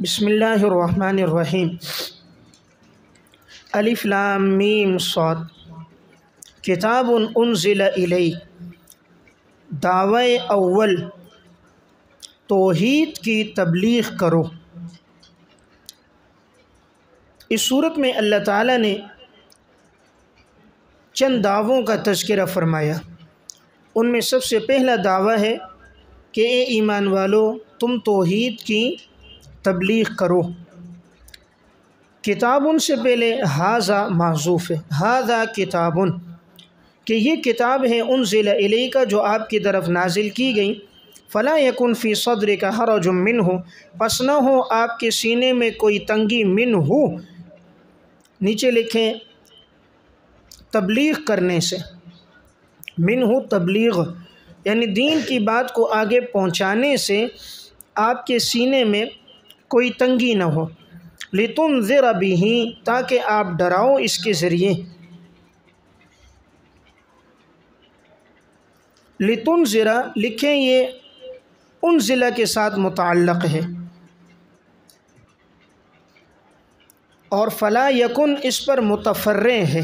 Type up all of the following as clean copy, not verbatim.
بسم اللہ الرحمن الرحیم الف لام میم صاد کتاب انزل الیک دعوی اول توحید کی تبلیغ کرو۔ اس صورت میں اللہ تعالیٰ نے چند دعووں کا تذکرہ فرمایا۔ ان میں سب سے پہلا دعویٰ ہے کہ اے ایمان والو تم توحید کی تبلیغ کرو۔ کتابن سے پہلے ھذا محذوف ہے، ھذا کتابن کہ یہ کتاب ہے انزل الیک جو آپ کی طرف نازل کی گئی۔ فلا یکن فی صدرک حرج منہ پس نہ ہو آپ کے سینے میں کوئی تنگی منہ، نیچے لکھیں تبلیغ کرنے سے، منہ تبلیغ یعنی دین کی بات کو آگے پہنچانے سے آپ کے سینے میں کوئی تنگی نہ ہو۔ لتنذر بہ تاکہ آپ ڈراؤ اس کے ذریعے۔ لتنذر لکھیں یہ انزلہ کے ساتھ متعلق ہے، اور فلا یکن اس پر متفرع ہے۔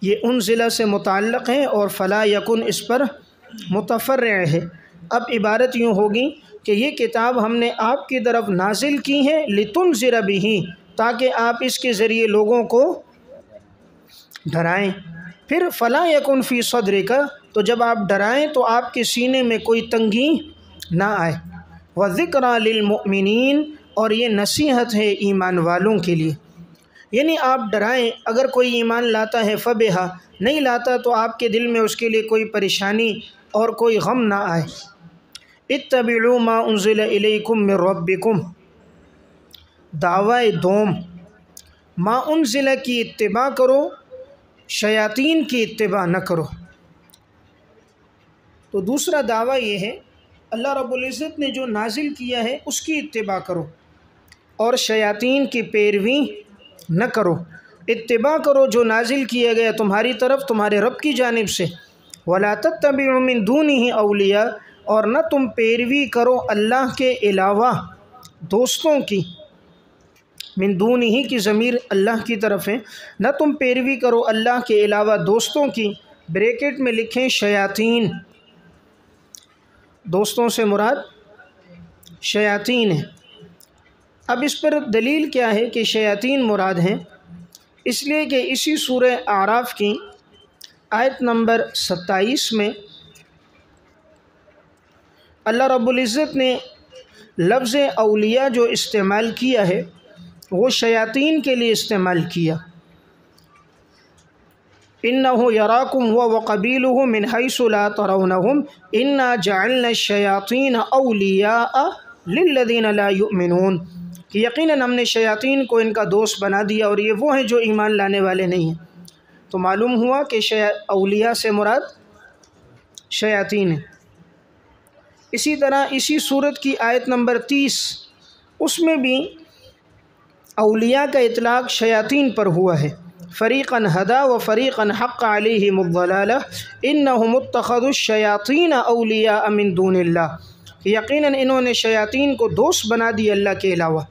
یہ انزلہ سے متعلق ہے اور فلا یکن اس پر متفرع ہے۔ اب عبارت یوں ہوگی کہ یہ کتاب ہم نے آپ کی طرف نازل کی ہے لتنذر بہ تاکہ آپ اس کے ذریعے لوگوں کو ڈرائیں۔ پھر فلا یکن فی صدرک تو جب آپ ڈرائیں تو آپ کے سینے میں کوئی تنگی نہ آئے۔ وذکریٰ للمؤمنین اور یہ نصیحت ہے ایمان والوں کے لیے، یعنی آپ ڈرائیں۔ اگر کوئی ایمان لاتا ہے فبہا، نہیں لاتا تو آپ کے دل میں اس کے لیے کوئی پریشانی اور کوئی غم نہ آئے۔ اتبعوا ما انزل الیکم من ربکم دعوی دوم، ما انزل کی اتباع کرو، شیاطین کی اتباع نہ کرو۔ تو دوسرا دعویٰ یہ ہے اللہ رب العزت نے جو نازل کیا ہے اس کی اتباع کرو اور شیاطین کی پیروی نہ کرو۔ اتباع کرو جو نازل کیا گیا تمہاری طرف تمہارے رب کی جانب سے۔ ولا تتبعوا من دونہ اولیاء اور نہ تم پیروی کرو اللہ کے علاوہ دوستوں کی۔ من دونہ کی ضمیر اللہ کی طرف ہے، نہ تم پیروی کرو اللہ کے علاوہ دوستوں کی، بریکٹ میں لکھیں شیاطین۔ دوستوں سے مراد شیاطین ہے۔ اب اس پر دلیل کیا ہے کہ شیاطین مراد ہیں؟ اس لیے کہ اسی سورہ اعراف کی آیت نمبر 27 میں اللہ رب العزت نے لفظ اولیاء جو استعمال کیا ہے وہ شیاطین کے لیے استعمال کیا۔ اِنَّهُ يَرَاكُمْ هُوَ وَقَبِيلُهُ مِنْ حَيْثُ لَا تَرَوْنَهُمْ إِنَّا جَعَلْنَا الشَّيَاطِينَ أَوْلِيَاءَ لِلَّذِينَ لَا يُؤْمِنُونَ کہ یقیناً ہم نے شیاطین کو ان کا دوست بنا دیا اور یہ وہ ہیں جو ایمان لانے والے نہیں ہیں۔ تو معلوم ہوا کہ اولیاء سے مراد شیاطین ہیں۔ اسی طرح اسی سورت کی آیت نمبر 30 اس میں بھی اولیاء کا اطلاق شیاطین پر ہوا ہے۔ فریقاً ہدا و فریقاً حق علیہم الضلالہ انہم اتخذوا الشیاطین اولیاء من دون اللہ یقیناً انہوں نے شیاطین کو دوست بنا دی اللہ کے علاوہ۔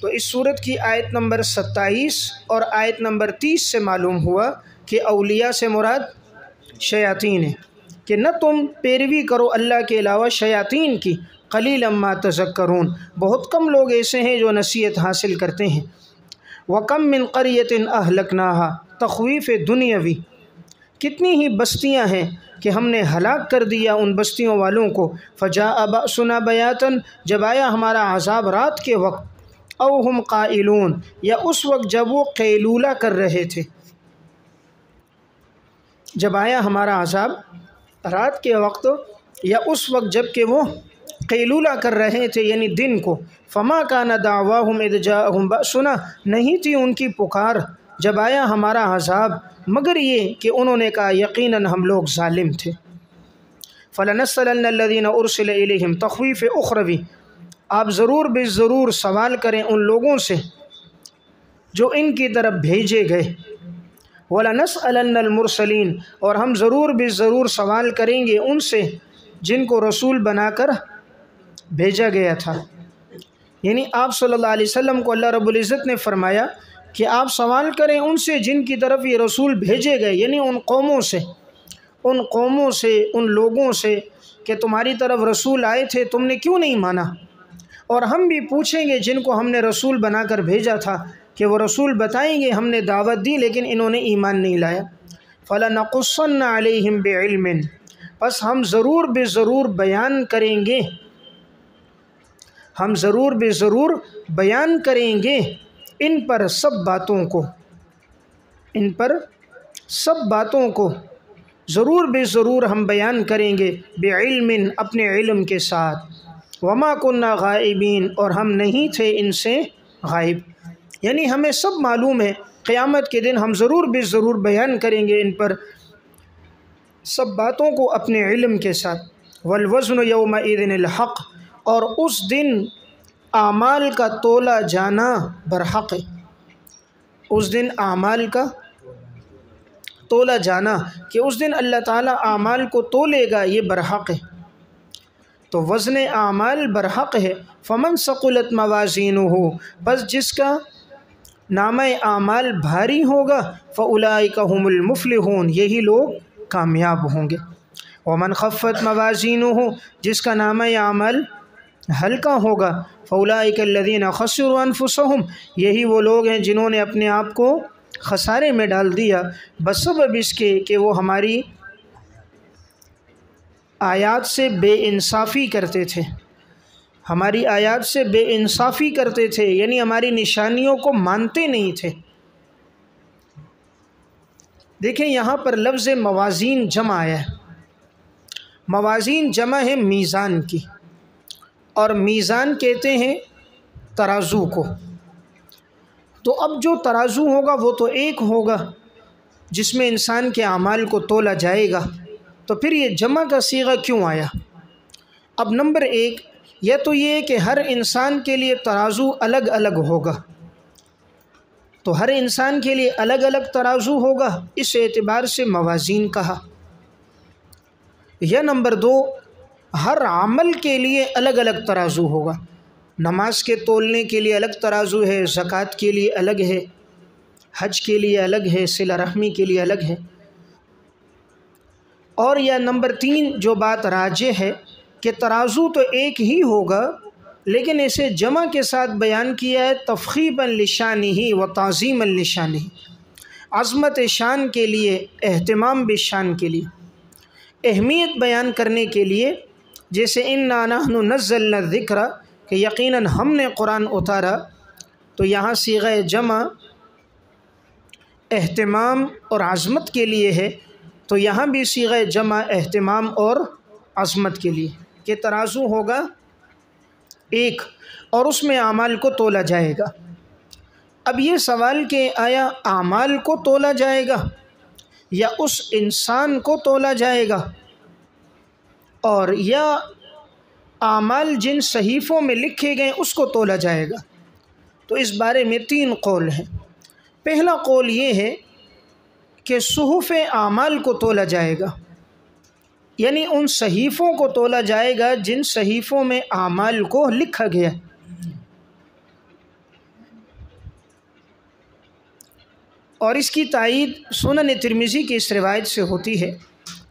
تو اس سورت کی آیت نمبر 27 اور آیت نمبر 30 سے معلوم ہوا کہ اولیاء سے مراد شیاطین ہیں، کہ نہ تم پیروی کرو اللہ کے علاوہ شیاطین کی۔ قلیلا ما تذکرون بہت کم لوگ ایسے ہیں جو نصیحت حاصل کرتے ہیں۔ وَكَم مِّن قَرْيَةٍ أَهْلَكْنَاهَا تخویف دنیاوی کتنی ہی بستیاں ہیں کہ ہم نے ہلاک کر دیا ان بستیوں والوں کو۔ فَجَاءَ بَأْسُنَا بَيَاتًا جب آیا ہمارا عذاب رات کے وقت، أَوْ هُمْ قَائِلُونَ یا اس وقت جب وہ قیلولہ کر رہے تھے۔ جب آیا ہمارا عذاب رات کے وقت یا اس وقت جب کہ وہ قیلولہ کر رہے تھے یعنی دن کو۔ فما کان دعواہم اذ جاءہم بأسنا نہیں تھی ان کی پکار جب آیا ہمارا عذاب مگر یہ کہ انہوں نے کہا یقیناً ہم لوگ ظالم تھے۔ فلنسألن الذین ارسل الیہم تخویف اخروی آپ ضرور بے ضرور سوال کریں ان لوگوں سے جو ان کی طرف بھیجے گئے۔ وَلَنَسْأَلَنَّ الْمُرْسَلِينَ اور ہم ضرور بے ضرور سوال کریں گے ان سے جن کو رسول بنا کر بھیجا گیا تھا۔ یعنی آپ صلی اللہ علیہ وسلم کو اللہ رب العزت نے فرمایا کہ آپ سوال کریں ان سے جن کی طرف یہ رسول بھیجے گئے، یعنی ان قوموں سے، ان لوگوں سے کہ تمہاری طرف رسول آئے تھے، تم نے کیوں نہیں مانا؟ اور ہم بھی پوچھیں گے جن کو ہم نے رسول بنا کر بھیجا تھا کہ وہ رسول بتائیں گے ہم نے دعوت دی لیکن انہوں نے ایمان نہیں لایا۔ فَلَنَقُصَّنَّ عَلَيْهِمْ بِعِلْمٍ، پس ہم ضرور بے ضرور بیان کریں گے، ہم ضرور بے ضرور بیان کریں گے ان پر سب باتوں کو، ان پر سب باتوں کو ضرور بے ضرور ہم بیان کریں گے، بعلم، اپنے علم کے ساتھ، وما كنا غائبین، اور ہم نہیں تھے ان سے غائب۔ یعنی ہمیں سب معلوم ہے قیامت کے دن ہم ضرور بے ضرور بیان کریں گے ان پر سب باتوں کو اپنے علم کے ساتھ۔ والوزن یومئذ الحق، اور اس دن اعمال کا تولا جانا برحق ہے، اس دن اعمال کا تولا جانا کہ اس دن اللہ تعالیٰ اعمال کو تولے گا، یہ برحق ہے۔ تو وزن اعمال برحق ہے۔ فمن ثقلت موازینہ، بس جس کا نامہ اعمال بھاری ہوگا، فاولئک هم المفلحون، یہی لوگ کامیاب ہوں گے۔ ومن خفت موازینہ، جس کا نامہ اعمال ہلکا ہوگا، فاولئک الذین خسروا انفسهم، یہی وہ لوگ ہیں جنہوں نے اپنے آپ کو خسارے میں ڈال دیا، بسبب اس کے کہ وہ ہماری آیات سے بے انصافی کرتے تھے، ہماری آیات سے بے انصافی کرتے تھے، یعنی ہماری نشانیوں کو مانتے نہیں تھے۔ دیکھیں یہاں پر لفظ موازین جمع آیا ہے، موازین جمع ہے میزان کی، اور میزان کہتے ہیں ترازو کو۔ تو اب جو ترازو ہوگا وہ تو ایک ہوگا جس میں انسان کے اعمال کو تولا جائے گا، تو پھر یہ جمع کا صیغہ کیوں آیا؟ اب نمبر ایک یا تو یہ کہ ہر انسان کے لیے ترازو الگ الگ ہوگا، تو ہر انسان کے لیے الگ الگ ترازو ہوگا، اس اعتبار سے موازین کہا۔ یا نمبر دو، ہر عمل کے لیے الگ الگ ترازو ہوگا، نماز کے تولنے کے لیے الگ ترازو ہے، زکوٰۃ کے لیے الگ ہے، حج کے لیے الگ ہے، صلہ رحمی کے لیے الگ ہے۔ اور یا نمبر تین جو بات راجح ہے کہ ترازو تو ایک ہی ہوگا لیکن اسے جمع کے ساتھ بیان کیا ہے تفخیما لشانہ و تعظیما لشانہ، عظمت شان کے لیے، اہتمام بشان کے لیے، اہمیت بیان کرنے کے لیے، جیسے انا نحن نزلنا الذکر، کہ یقیناً ہم نے قرآن اتارا، تو یہاں صیغہ جمع اہتمام اور عظمت کے لیے ہے، تو یہاں بھی صیغہ جمع اہتمام اور عظمت کے لیے کہ ترازو ہوگا ایک اور اس میں اعمال کو تولا جائے گا۔ اب یہ سوال کہ آیا اعمال کو تولا جائے گا یا اس انسان کو تولا جائے گا، اور یا اعمال جن صحیفوں میں لکھے گئے اس کو تولا جائے گا، تو اس بارے میں تین قول ہیں۔ پہلا قول یہ ہے کہ صحف اعمال کو تولا جائے گا، یعنی ان صحیفوں کو تولا جائے گا جن صحیفوں میں اعمال کو لکھا گیا۔ اور اس کی تائید سنن ترمذی کی اس روایت سے ہوتی ہے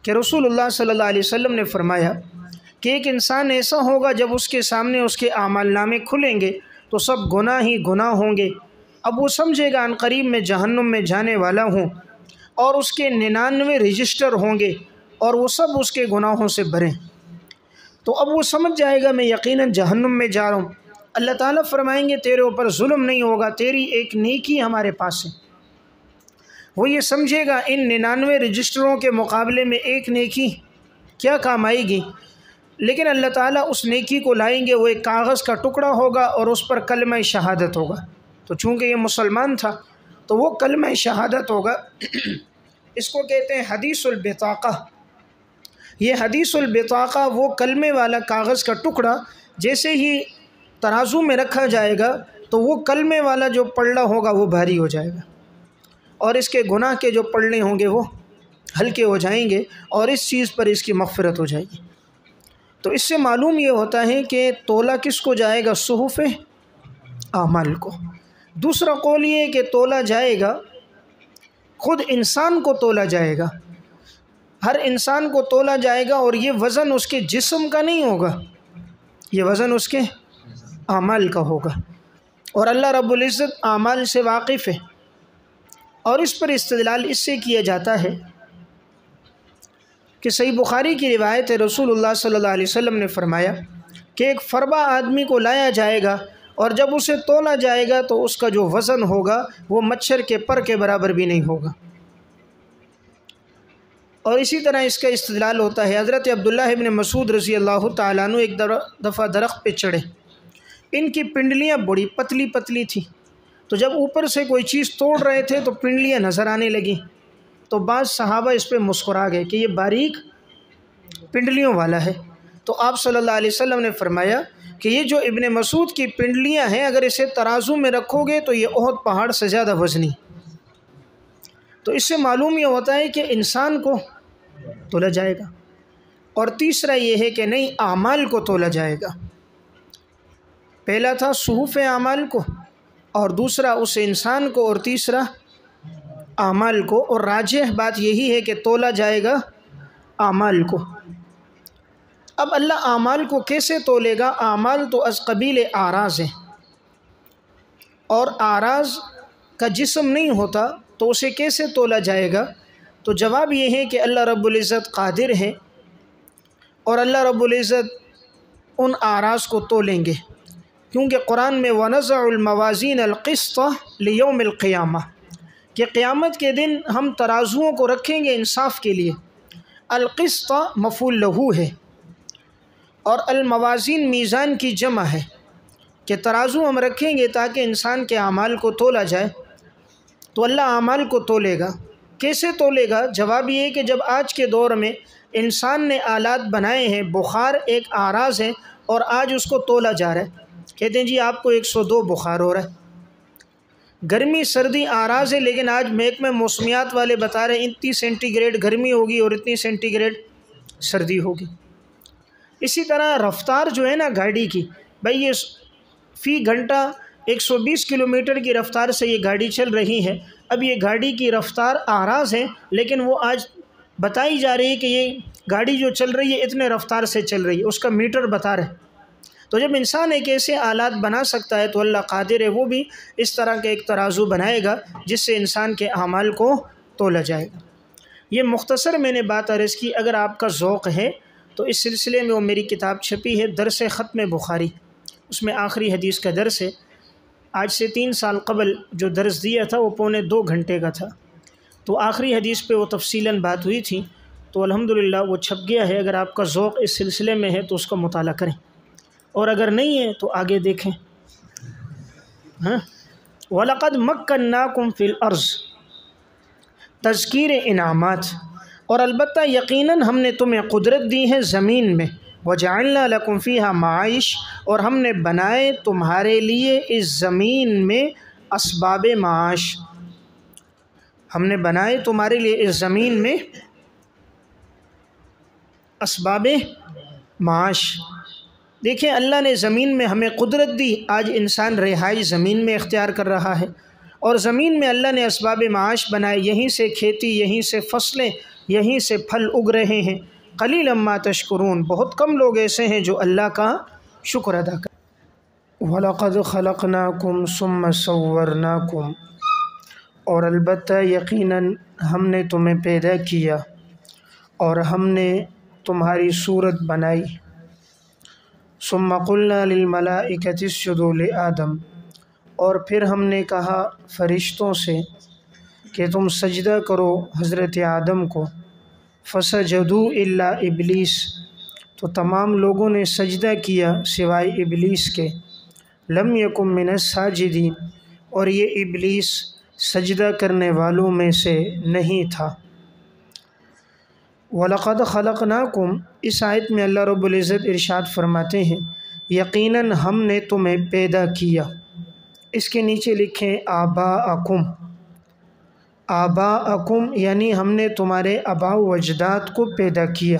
کہ رسول اللہ صلی اللہ علیہ وسلم نے فرمایا کہ ایک انسان ایسا ہوگا جب اس کے سامنے اس کے اعمال نامے کھلیں گے تو سب گناہ ہی گناہ ہوں گے، اب وہ سمجھے گا عنقریب میں جہنم میں جانے والا ہوں، اور اس کے 99 رجسٹر ہوں گے اور وہ سب اس کے گناہوں سے بھریں، تو اب وہ سمجھ جائے گا میں یقیناً جہنم میں جا رہا ہوں۔ اللہ تعالیٰ فرمائیں گے تیرے اوپر ظلم نہیں ہوگا، تیری ایک نیکی ہمارے پاس ہے۔ وہ یہ سمجھے گا ان 99 رجسٹروں کے مقابلے میں ایک نیکی کیا کام آئے گی، لیکن اللہ تعالیٰ اس نیکی کو لائیں گے، وہ ایک کاغذ کا ٹکڑا ہوگا اور اس پر کلمہ شہادت ہوگا، تو چونکہ یہ مسلمان تھا تو وہ کلمہ شہادت ہوگا۔ اس کو کہتے ہیں حدیث البطاقہ۔ یہ حدیث البطاقہ وہ کلمے والا کاغذ کا ٹکڑا جیسے ہی ترازو میں رکھا جائے گا تو وہ کلمے والا جو پلڑا ہوگا وہ بھاری ہو جائے گا، اور اس کے گناہ کے جو پلڑے ہوں گے وہ ہلکے ہو جائیں گے، اور اس چیز پر اس کی مغفرت ہو جائے گی۔ تو اس سے معلوم یہ ہوتا ہے کہ تولا کس کو جائے گا؟ صحف اعمال کو۔ دوسرا قول یہ ہے کہ تولا جائے گا، خود انسان کو تولا جائے گا، ہر انسان کو تولا جائے گا، اور یہ وزن اس کے جسم کا نہیں ہوگا، یہ وزن اس کے اعمال کا ہوگا۔ اور اللہ رب العزت اعمال سے واقف ہے، اور اس پر استدلال اس سے کیا جاتا ہے کہ صحیح بخاری کی روایت ہے، رسول اللہ صلی اللہ علیہ وسلم نے فرمایا کہ ایک فربا آدمی کو لایا جائے گا، اور جب اسے تولا جائے گا تو اس کا جو وزن ہوگا وہ مچھر کے پر کے برابر بھی نہیں ہوگا۔ اور اسی طرح اس کا استدلال ہوتا ہے، حضرت عبداللہ ابن مسعود رضی اللہ تعالیٰ عنہ ایک دفعہ درخت پہ چڑھے، ان کی پنڈلیاں بڑی پتلی پتلی تھیں، تو جب اوپر سے کوئی چیز توڑ رہے تھے تو پنڈلیاں نظر آنے لگیں، تو بعض صحابہ اس پہ مسکرا گئے کہ یہ باریک پنڈلیوں والا ہے۔ تو آپ صلی اللہ علیہ وسلم نے فرمایا کہ یہ جو ابن مسعود کی پنڈلیاں ہیں، اگر اسے ترازو میں رکھو گے تو یہ احد پہاڑ سے زیادہ وزنی۔ تو اس سے معلوم یہ ہوتا ہے کہ انسان کو تولا جائے گا۔ اور تیسرا یہ ہے کہ نہیں، اعمال کو تولا جائے گا۔ پہلا تھا صحف اعمال کو، اور دوسرا اس انسان کو، اور تیسرا اعمال کو، اور راجح بات یہی ہے کہ تولا جائے گا اعمال کو۔ اب اللہ اعمال کو کیسے تولے گا؟ اعمال تو از قبیل اعراض ہے، اور اعراض کا جسم نہیں ہوتا تو اسے کیسے تولا جائے گا؟ تو جواب یہ ہے کہ اللہ رب العزت قادر ہے، اور اللہ رب العزت ان اعراض کو تولیں گے، کیونکہ قرآن میں وَنَزَعُ الْمَوَازِينَ الْقِسْطَ لِيَوْمِ الْقِيَامَةِ کہ قیامت کے دن ہم ترازوؤں کو رکھیں گے انصاف کے لیے۔ القسط مفعول لہو ہے، اور الموازین میزان کی جمع ہے، کہ ترازو ہم رکھیں گے تاکہ انسان کے اعمال کو تولا جائے۔ تو اللہ اعمال کو تولے گا۔ کیسے تولے گا؟ جواب یہ ہے کہ جب آج کے دور میں انسان نے آلات بنائے ہیں، بخار ایک اعراض ہے، اور آج اس کو تولا جا رہا ہے، کہتے ہیں جی آپ کو 102 بخار ہو رہا ہے۔ گرمی سردی اعراض ہے، لیکن آج محکمہ موسمیات والے بتا رہے ہیں اتنی سینٹی گریڈ گرمی ہوگی اور اتنی سینٹی گریڈ سردی ہوگی۔ اسی طرح رفتار جو ہے نا گاڑی کی، بھئی یہ فی گھنٹہ 120 کلومیٹر کی رفتار سے یہ گاڑی چل رہی ہے۔ اب یہ گاڑی کی رفتار اعراض ہے، لیکن وہ آج بتائی جا رہی ہے کہ یہ گاڑی جو چل رہی ہے اتنے رفتار سے چل رہی ہے، اس کا میٹر بتا رہے۔ تو جب انسان ایک ایسے آلات بنا سکتا ہے تو اللہ قادر ہے، وہ بھی اس طرح کا ایک ترازو بنائے گا جس سے انسان کے اعمال کو تولا جائے گا۔ یہ مختصر میں نے بات عرض کی۔ اگر آپ کا ذوق ہے تو اس سلسلے میں وہ میری کتاب چھپی ہے، درس ختم بخاری، اس میں آخری حدیث کا درس ہے۔ آج سے 3 سال قبل جو درس دیا تھا وہ 2.25 گھنٹے کا تھا، تو آخری حدیث پہ وہ تفصیلاً بات ہوئی تھی، تو الحمدللہ وہ چھپ گیا ہے۔ اگر آپ کا ذوق اس سلسلے میں ہے تو اس کا مطالعہ کریں، اور اگر نہیں ہے تو آگے دیکھیں۔ وَلَقَدْ مَكَّنَّاكُمْ فِي الْأَرْضِ تذکیر انعامات، اور البتہ یقیناً ہم نے تمہیں قدرت دی ہے زمین میں۔ وَجَعَلْنَا لَكُمْ فِيهَا مَعَائِشَ، اور ہم نے بنائے تمہارے لیے اس زمین میں اسباب معاش، ہم نے بنائے تمہارے لیے اس زمین میں اسباب معاش۔ دیکھیں اللہ نے زمین میں ہمیں قدرت دی، آج انسان رہائی زمین میں اختیار کر رہا ہے، اور زمین میں اللہ نے اسباب معاش بنائے، یہیں سے کھیتی، یہیں سے فصلیں، یہیں سے پھل اگ رہے ہیں۔ قلیلا ما تشکرون، بہت کم لوگ ایسے ہیں جو اللہ کا شکر ادا کریں۔ وَلَقَدْ خَلَقْنَاكُمْ ثُمَّ صَوَّرْنَاكُمْ، اور البتہ یقیناً ہم نے تمہیں پیدا کیا اور ہم نے تمہاری صورت بنائی۔ ثُمَّ قُلْنَا لِلْمَلَائِكَةِ اسْجُدُوا لِآدَمَ، اور پھر ہم نے کہا فرشتوں سے کہ تم سجدہ کرو حضرت آدم کو۔ فَسَجَدُوا إِلَّا إِبْلِيسَ، تو تمام لوگوں نے سجدہ کیا سوائے ابلیس کے۔ لَمْ يَكُن مِّنَ السَّاجِدِينَ، اور یہ ابلیس سجدہ کرنے والوں میں سے نہیں تھا۔ وَلَقَدْ خَلَقْنَاكُمْ، اس آیت میں اللہ رب العزت ارشاد فرماتے ہیں یقیناً ہم نے تمہیں پیدا کیا۔ اس کے نیچے لکھیں آباءکم، آباءکم یعنی ہم نے تمہارے آباء و اجداد کو پیدا کیا۔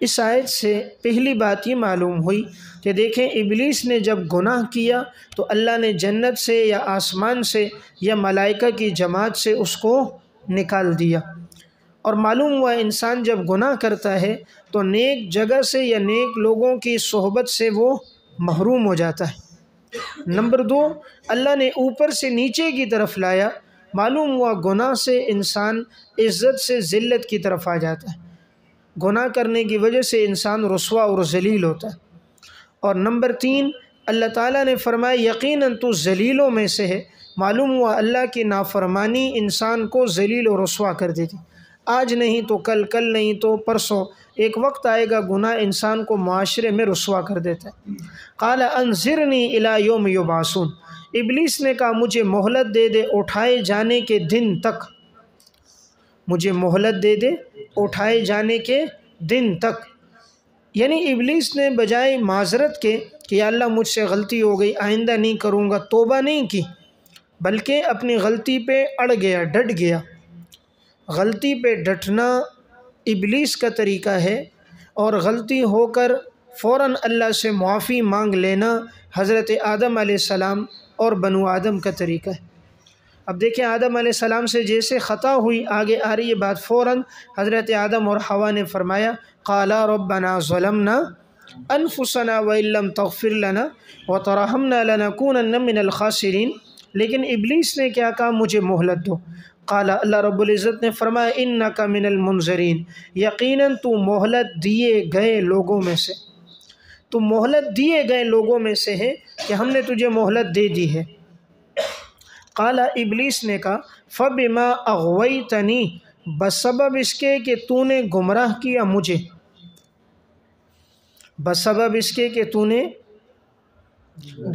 اس آیت سے پہلی بات یہ معلوم ہوئی کہ دیکھیں ابلیس نے جب گناہ کیا تو اللہ نے جنت سے یا آسمان سے یا ملائکہ کی جماعت سے اس کو نکال دیا، اور معلوم ہوا انسان جب گناہ کرتا ہے تو نیک جگہ سے یا نیک لوگوں کی صحبت سے وہ محروم ہو جاتا ہے۔ نمبر 2، اللہ نے اوپر سے نیچے کی طرف لایا، معلوم ہوا گناہ سے انسان عزت سے ذلت کی طرف آ جاتا ہے، گناہ کرنے کی وجہ سے انسان رسوا اور ذلیل ہوتا ہے۔ اور نمبر 3، اللہ تعالیٰ نے فرمایا یقیناً تو ذلیلوں میں سے ہے، معلوم ہوا اللہ کی نافرمانی انسان کو ذلیل و رسوا کر دیتی، آج نہیں تو کل، کل نہیں تو پرسوں، ایک وقت آئے گا گناہ انسان کو معاشرے میں رسوا کر دیتا ہے۔ قال انظرنی الی یوم یبعثون، ابلیس نے کہا مجھے مہلت دے دے اٹھائے جانے کے دن تک، مجھے مہلت دے دے اٹھائے جانے کے دن تک، یعنی ابلیس نے بجائے معذرت کے کہ یا اللہ مجھ سے غلطی ہو گئی آئندہ نہیں کروں گا، توبہ نہیں کی، بلکہ اپنی غلطی پہ اڑ گیا، ڈٹ گیا۔ غلطی پہ ڈٹنا ابلیس کا طریقہ ہے، اور غلطی ہو کر فوراً اللہ سے معافی مانگ لینا حضرت آدم علیہ السلام اور بنو آدم کا طریقہ ہے۔ اب دیکھیں آدم علیہ السلام سے جیسے خطا ہوئی، آگے آ رہی ہے بات، فوراً حضرت آدم اور حوا نے فرمایا قالا ربنا ظلمنا انفسنا وان لم تغفر لنا وترحمنا لنکونن من الخاسرین، لیکن ابلیس نے کیا کہا مجھے مہلت دو۔ قال، اللہ رب العزت نے فرمایا انک من المنظرین، یقیناً تو مہلت دیے گئے لوگوں میں سے، تو مہلت دیے گئے لوگوں میں سے ہے کہ ہم نے تجھے مہلت دے دی ہے۔ قال، ابلیس نے کہا فبما اغویتنی، بسبب اس کے کہ تو نے گمراہ کیا مجھے، بسبب اس کے کہ تو نے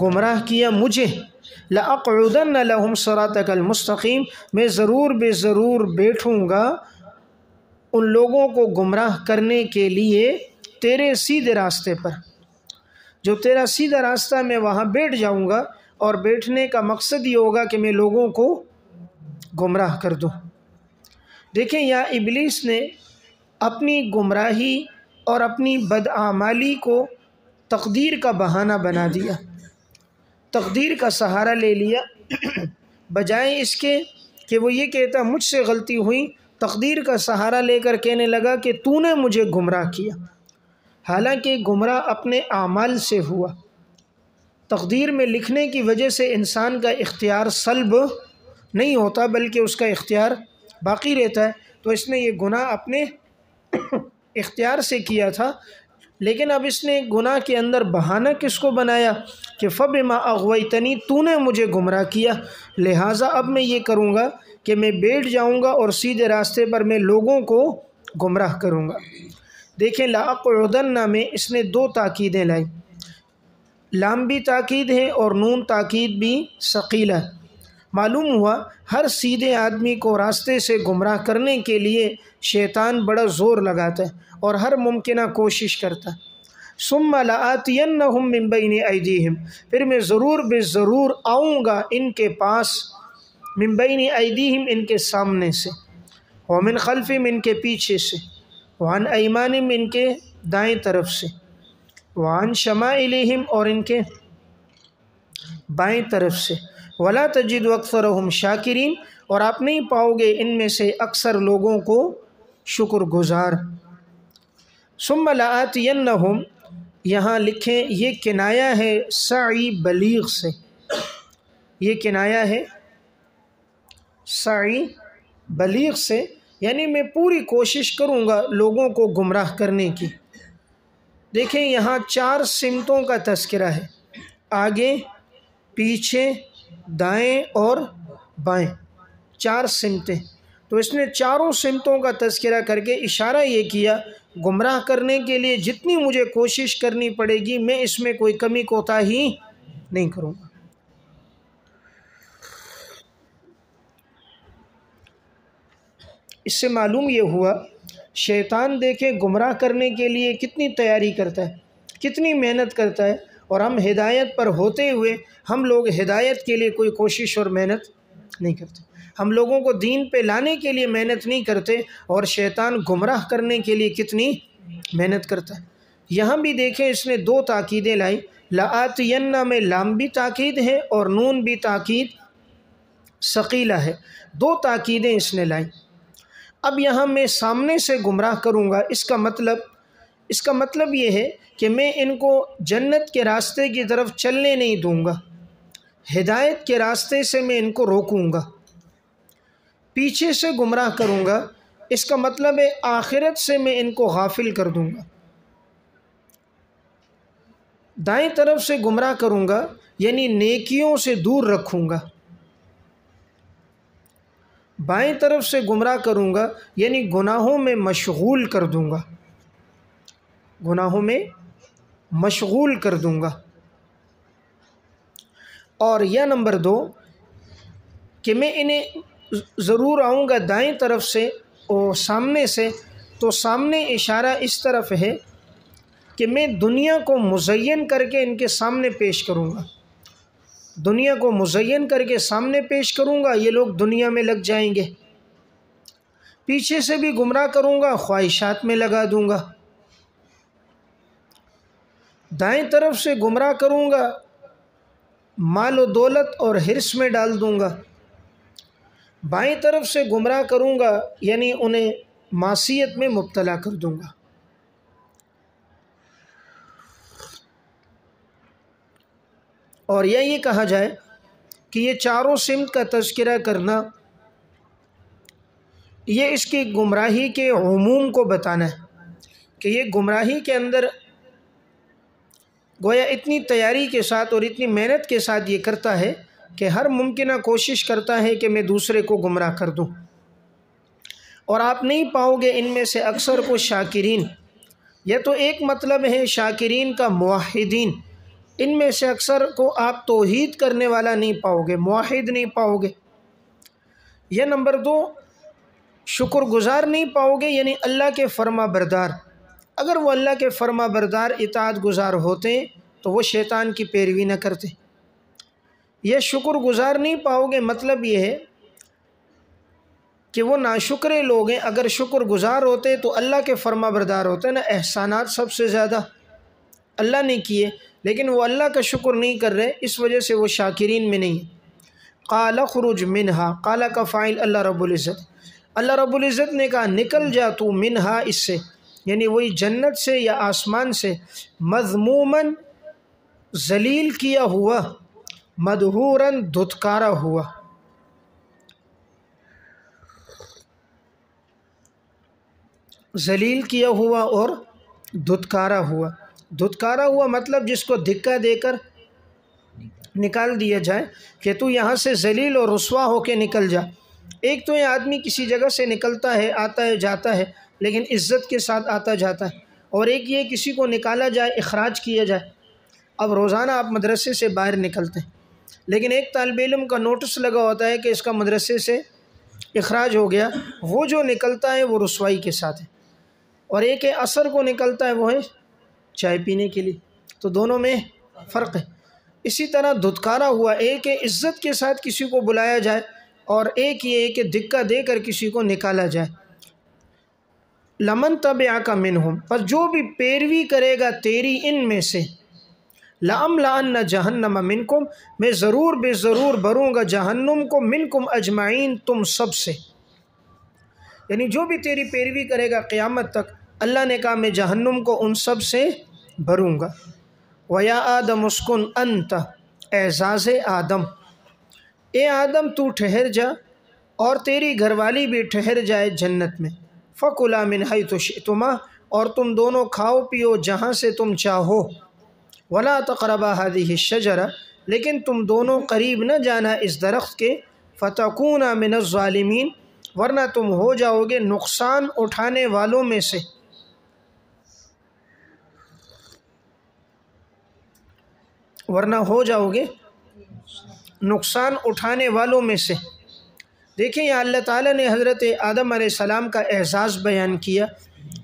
گمراہ کیا مجھے، لأقعدن لهم صراطک المستقیم، میں ضرور بے ضرور بیٹھوں گا ان لوگوں کو گمراہ کرنے کے لیے تیرے سیدھے راستے پر، جو تیرا سیدھا راستہ میں وہاں بیٹھ جاؤں گا، اور بیٹھنے کا مقصد یہ ہوگا کہ میں لوگوں کو گمراہ کر دوں۔ دیکھیں یہاں ابلیس نے اپنی گمراہی اور اپنی بدعمالی کو تقدیر کا بہانہ بنا دیا، تقدیر کا سہارا لے لیا، بجائے اس کے کہ وہ یہ کہتا مجھ سے غلطی ہوئی، تقدیر کا سہارا لے کر کہنے لگا کہ تو نے مجھے گمراہ کیا، حالانکہ گمراہ اپنے اعمال سے ہوا۔ تقدیر میں لکھنے کی وجہ سے انسان کا اختیار سلب نہیں ہوتا، بلکہ اس کا اختیار باقی رہتا ہے، تو اس نے یہ گناہ اپنے اختیار سے کیا تھا، لیکن اب اس نے گناہ کے اندر بہانہ کس کو بنایا کہ فبما اغویتنی، تو نے مجھے گمراہ کیا، لہٰذا اب میں یہ کروں گا کہ میں بیٹھ جاؤں گا اور سیدھے راستے پر میں لوگوں کو گمراہ کروں گا۔ دیکھیں لأقعدن میں اس نے دو تاکیدیں لائی، لام بھی تاکید ہے اور نون تاکید بھی ثقیلہ ہے۔ معلوم ہوا ہر سیدھے آدمی کو راستے سے گمراہ کرنے کے لیے شیطان بڑا زور لگاتا ہے اور ہر ممکنہ کوشش کرتا ہے۔ ثم لآتینہم من بین ایدیہم، پھر میں ضرور بے ضرور آؤں گا ان کے پاس، من بین ایدیہم ان کے سامنے سے، ومن خلفہم ان کے پیچھے سے، وعن ایمانہم ان کے دائیں طرف سے، وعن شمائلہم اور ان کے بائیں طرف سے، ولا تجد اکثرہم شاکرین، اور آپ نہیں پاؤ گے ان میں سے اکثر لوگوں کو شکر گزار۔ ثم لآتینہم، یہاں لکھیں یہ کنایہ ہے سعی بلیغ سے، یہ کنایہ ہے سعی بلیغ سے، یعنی میں پوری کوشش کروں گا لوگوں کو گمراہ کرنے کی۔ دیکھیں یہاں 4 سمتوں کا تذکرہ ہے، آگے، پیچھے، دائیں اور بائیں، 4 سمتیں، تو اس نے چاروں سمتوں کا تذکرہ کر کے اشارہ یہ کیا گمراہ کرنے کے لیے جتنی مجھے کوشش کرنی پڑے گی میں اس میں کوئی کمی کوتاہی نہیں کروں گا۔ اس سے معلوم یہ ہوا شیطان دیکھیں گمراہ کرنے کے لیے کتنی تیاری کرتا ہے، کتنی محنت کرتا ہے، اور ہم ہدایت پر ہوتے ہوئے ہم لوگ ہدایت کے لیے کوئی کوشش اور محنت نہیں کرتے، ہم لوگوں کو دین پہ لانے کے لیے محنت نہیں کرتے، اور شیطان گمراہ کرنے کے لیے کتنی محنت کرتا ہے۔ یہاں بھی دیکھیں اس نے دو تاکیدیں لائی، لآتینہ میں لام بھی تاکید ہے اور نون بھی تاکید ثقیلہ ہے، دو تاکیدیں اس نے لائیں۔ اب یہاں میں سامنے سے گمراہ کروں گا، اس کا مطلب یہ ہے کہ میں ان کو جنت کے راستے کی طرف چلنے نہیں دوں گا، ہدایت کے راستے سے میں ان کو روکوں گا۔ پیچھے سے گمراہ کروں گا، اس کا مطلب ہے آخرت سے میں ان کو غافل کر دوں گا۔ دائیں طرف سے گمراہ کروں گا یعنی نیکیوں سے دور رکھوں گا، بائیں طرف سے گمراہ کروں گا یعنی گناہوں میں مشغول کر دوں گا، گناہوں میں مشغول کر دوں گا۔ اور یا نمبر 2 کہ میں انہیں ضرور آؤں گا دائیں طرف سے اور سامنے سے، تو سامنے اشارہ اس طرف ہے کہ میں دنیا کو مزین کر کے ان کے سامنے پیش کروں گا، دنیا کو مزین کر کے سامنے پیش کروں گا، یہ لوگ دنیا میں لگ جائیں گے۔ پیچھے سے بھی گمراہ کروں گا، خواہشات میں لگا دوں گا۔ دائیں طرف سے گمراہ کروں گا، مال و دولت اور حرص میں ڈال دوں گا۔ بائیں طرف سے گمراہ کروں گا یعنی انہیں معصیت میں مبتلا کر دوں گا۔ اور یہ کہا جائے کہ یہ چاروں سمت کا تذکرہ کرنا، یہ اس کی گمراہی کے عموم کو بتانا ہے کہ یہ گمراہی کے اندر گویا اتنی تیاری کے ساتھ اور اتنی محنت کے ساتھ یہ کرتا ہے کہ ہر ممکنہ کوشش کرتا ہے کہ میں دوسرے کو گمراہ کر دوں۔ اور آپ نہیں پاؤ گے ان میں سے اکثر کو شاکرین، یہ تو ایک مطلب ہے شاکرین کا موحدین، ان میں سے اکثر کو آپ توحید کرنے والا نہیں پاؤ گے، موحد نہیں پاؤ گے۔ یہ نمبر 2 شکر گزار نہیں پاؤ گے یعنی اللہ کے فرما بردار، اگر وہ اللہ کے فرما بردار اطاعت گزار ہوتے تو وہ شیطان کی پیروی نہ کرتے۔ یہ شکر گزار نہیں پاؤ گے مطلب یہ ہے کہ وہ ناشکرے لوگ ہیں، اگر شکر گزار ہوتے تو اللہ کے فرما بردار ہوتے نا، احسانات سب سے زیادہ اللہ نے کیے، لیکن وہ اللہ کا شکر نہیں کر رہے، اس وجہ سے وہ شاکرین میں نہیں۔ قال اخرج منہا، قال کا فاعل اللہ رب العزت، اللہ رب العزت نے کہا نکل جا تو منہا، اس سے یعنی وہی جنت سے یا آسمان سے، مذموماً ذلیل کیا ہوا، مدحوراً دھتکارا ہوا۔ ذلیل کیا ہوا اور دھتکارا ہوا، دھتکارا ہوا مطلب جس کو دھکا دے کر نکال دیا جائے کہ تو یہاں سے ذلیل اور رسوا ہو کے نکل جا۔ ایک تو یہ آدمی کسی جگہ سے نکلتا ہے، آتا ہے جاتا ہے لیکن عزت کے ساتھ آتا جاتا ہے، اور ایک یہ کسی کو نکالا جائے، اخراج کیا جائے۔ اب روزانہ آپ مدرسے سے باہر نکلتے ہیں لیکن ایک طالب علم کا نوٹس لگا ہوتا ہے کہ اس کا مدرسے سے اخراج ہو گیا، وہ جو نکلتا ہے وہ رسوائی کے ساتھ ہے، اور ایک عصر کو نکلتا ہے وہ ہے چائے پینے کے لیے، تو دونوں میں فرق ہے۔ اسی طرح دھتکارا ہوا، ایک عزت کے ساتھ کسی کو بلایا جائے اور ایک یہ کہ دھکا دے کر کسی کو نکالا جائے۔ لمن تبعک منہم، پر جو بھی پیروی کرے گا تیری ان میں سے، لأملأن جہنم منکم، میں ضرور بے ضرور بھروں گا جہنم کو، منکم اجمعین، تم سب سے، یعنی جو بھی تیری پیروی کرے گا قیامت تک، اللہ نے کہا میں جہنم کو ان سب سے بھروں گا۔ وَيَا آدَمُ اسْكُنْ أَنْتَ، اعزاز آدم، اے آدم تو ٹھہر جا اور تیری گھر والی بھی ٹھہر جائے جنت میں، فَكُلَا مِنْ حَيْثُ شِئْتُمَا، اور تم دونوں کھاؤ پیو جہاں سے تم چاہو، وَلَا تَقْرَبَا هَذِهِ الشَّجَرَةَ، لیکن تم دونوں قریب نہ جانا اس درخت کے، فَتَكُونَا مِنَ الظَّالِمِينَ، ورنہ تم ہو جاؤ گے نقصان اٹھانے والوں میں سے۔ ورنہ ہو جاؤ گے نقصان اٹھانے والوں میں سے۔ دیکھیں یہ اللہ تعالیٰ نے حضرت آدم علیہ السلام کا اعزاز بیان کیا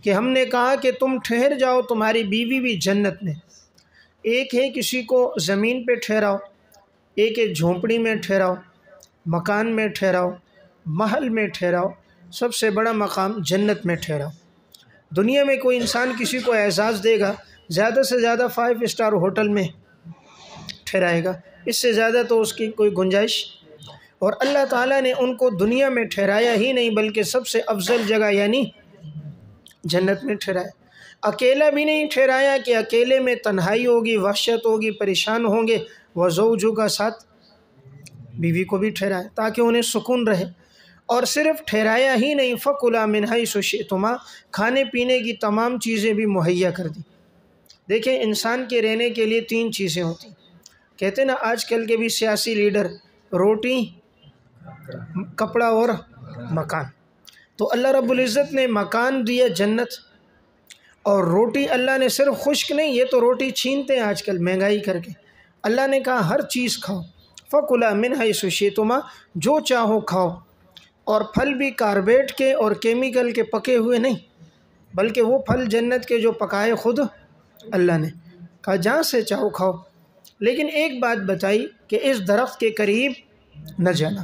کہ ہم نے کہا کہ تم ٹھہر جاؤ، تمہاری بیوی بھی جنت میں۔ ایک ہے کسی کو زمین پہ ٹھہراؤ، ایک ہے جھونپڑی میں ٹھہراؤ، مکان میں ٹھہراؤ، محل میں ٹھہراؤ، سب سے بڑا مقام جنت میں ٹھہراؤ۔ دنیا میں کوئی انسان کسی کو اعزاز دے گا زیادہ سے زیادہ 5 اسٹار ہوٹل میں ٹھہرائے گا، اس سے زیادہ تو اس کی کوئی گنجائش۔ اور اللہ تعالیٰ نے ان کو دنیا میں ٹھہرایا ہی نہیں بلکہ سب سے افضل جگہ یعنی جنت میں ٹھہرایا۔ اکیلا بھی نہیں ٹھہرایا کہ اکیلے میں تنہائی ہوگی، وحشت ہوگی، پریشان ہوں گے، وزوجو کا ساتھ بیوی کو بھی ٹھہرایا تاکہ انہیں سکون رہے۔ اور صرف ٹھہرایا ہی نہیں، فَكُلَا مِنْ حَيْثُ شِئْتُمَا، کھانے پینے کی تمام چیزیں بھی مہیا کر دی۔ دیکھیں انسان کے رہنے کے لیے 3 چیزیں ہوتی ہیں۔ کہتے ہیں نا آج کل کے بھی سیاسی لیڈر، روٹی، کپڑا اور مکان۔ تو اللہ رب العزت نے مکان دیا جنت، اور روٹی اللہ نے صرف خشک نہیں، یہ تو روٹی چھینتے ہیں آج کل مہنگائی کر کے۔ اللہ نے کہا ہر چیز کھاؤ، فَكُلَا مِنْ حَيْثُ شِئْتُمَا، جو چاہو کھاؤ۔ اور پھل بھی کاربیٹ کے اور کیمیکل کے پکے ہوئے نہیں، بلکہ وہ پھل جنت کے جو پکائے خود اللہ نے، کہا جہاں سے چاہو کھاؤ۔ لیکن ایک بات بتائی کہ اس درخت کے قریب نہ جانا۔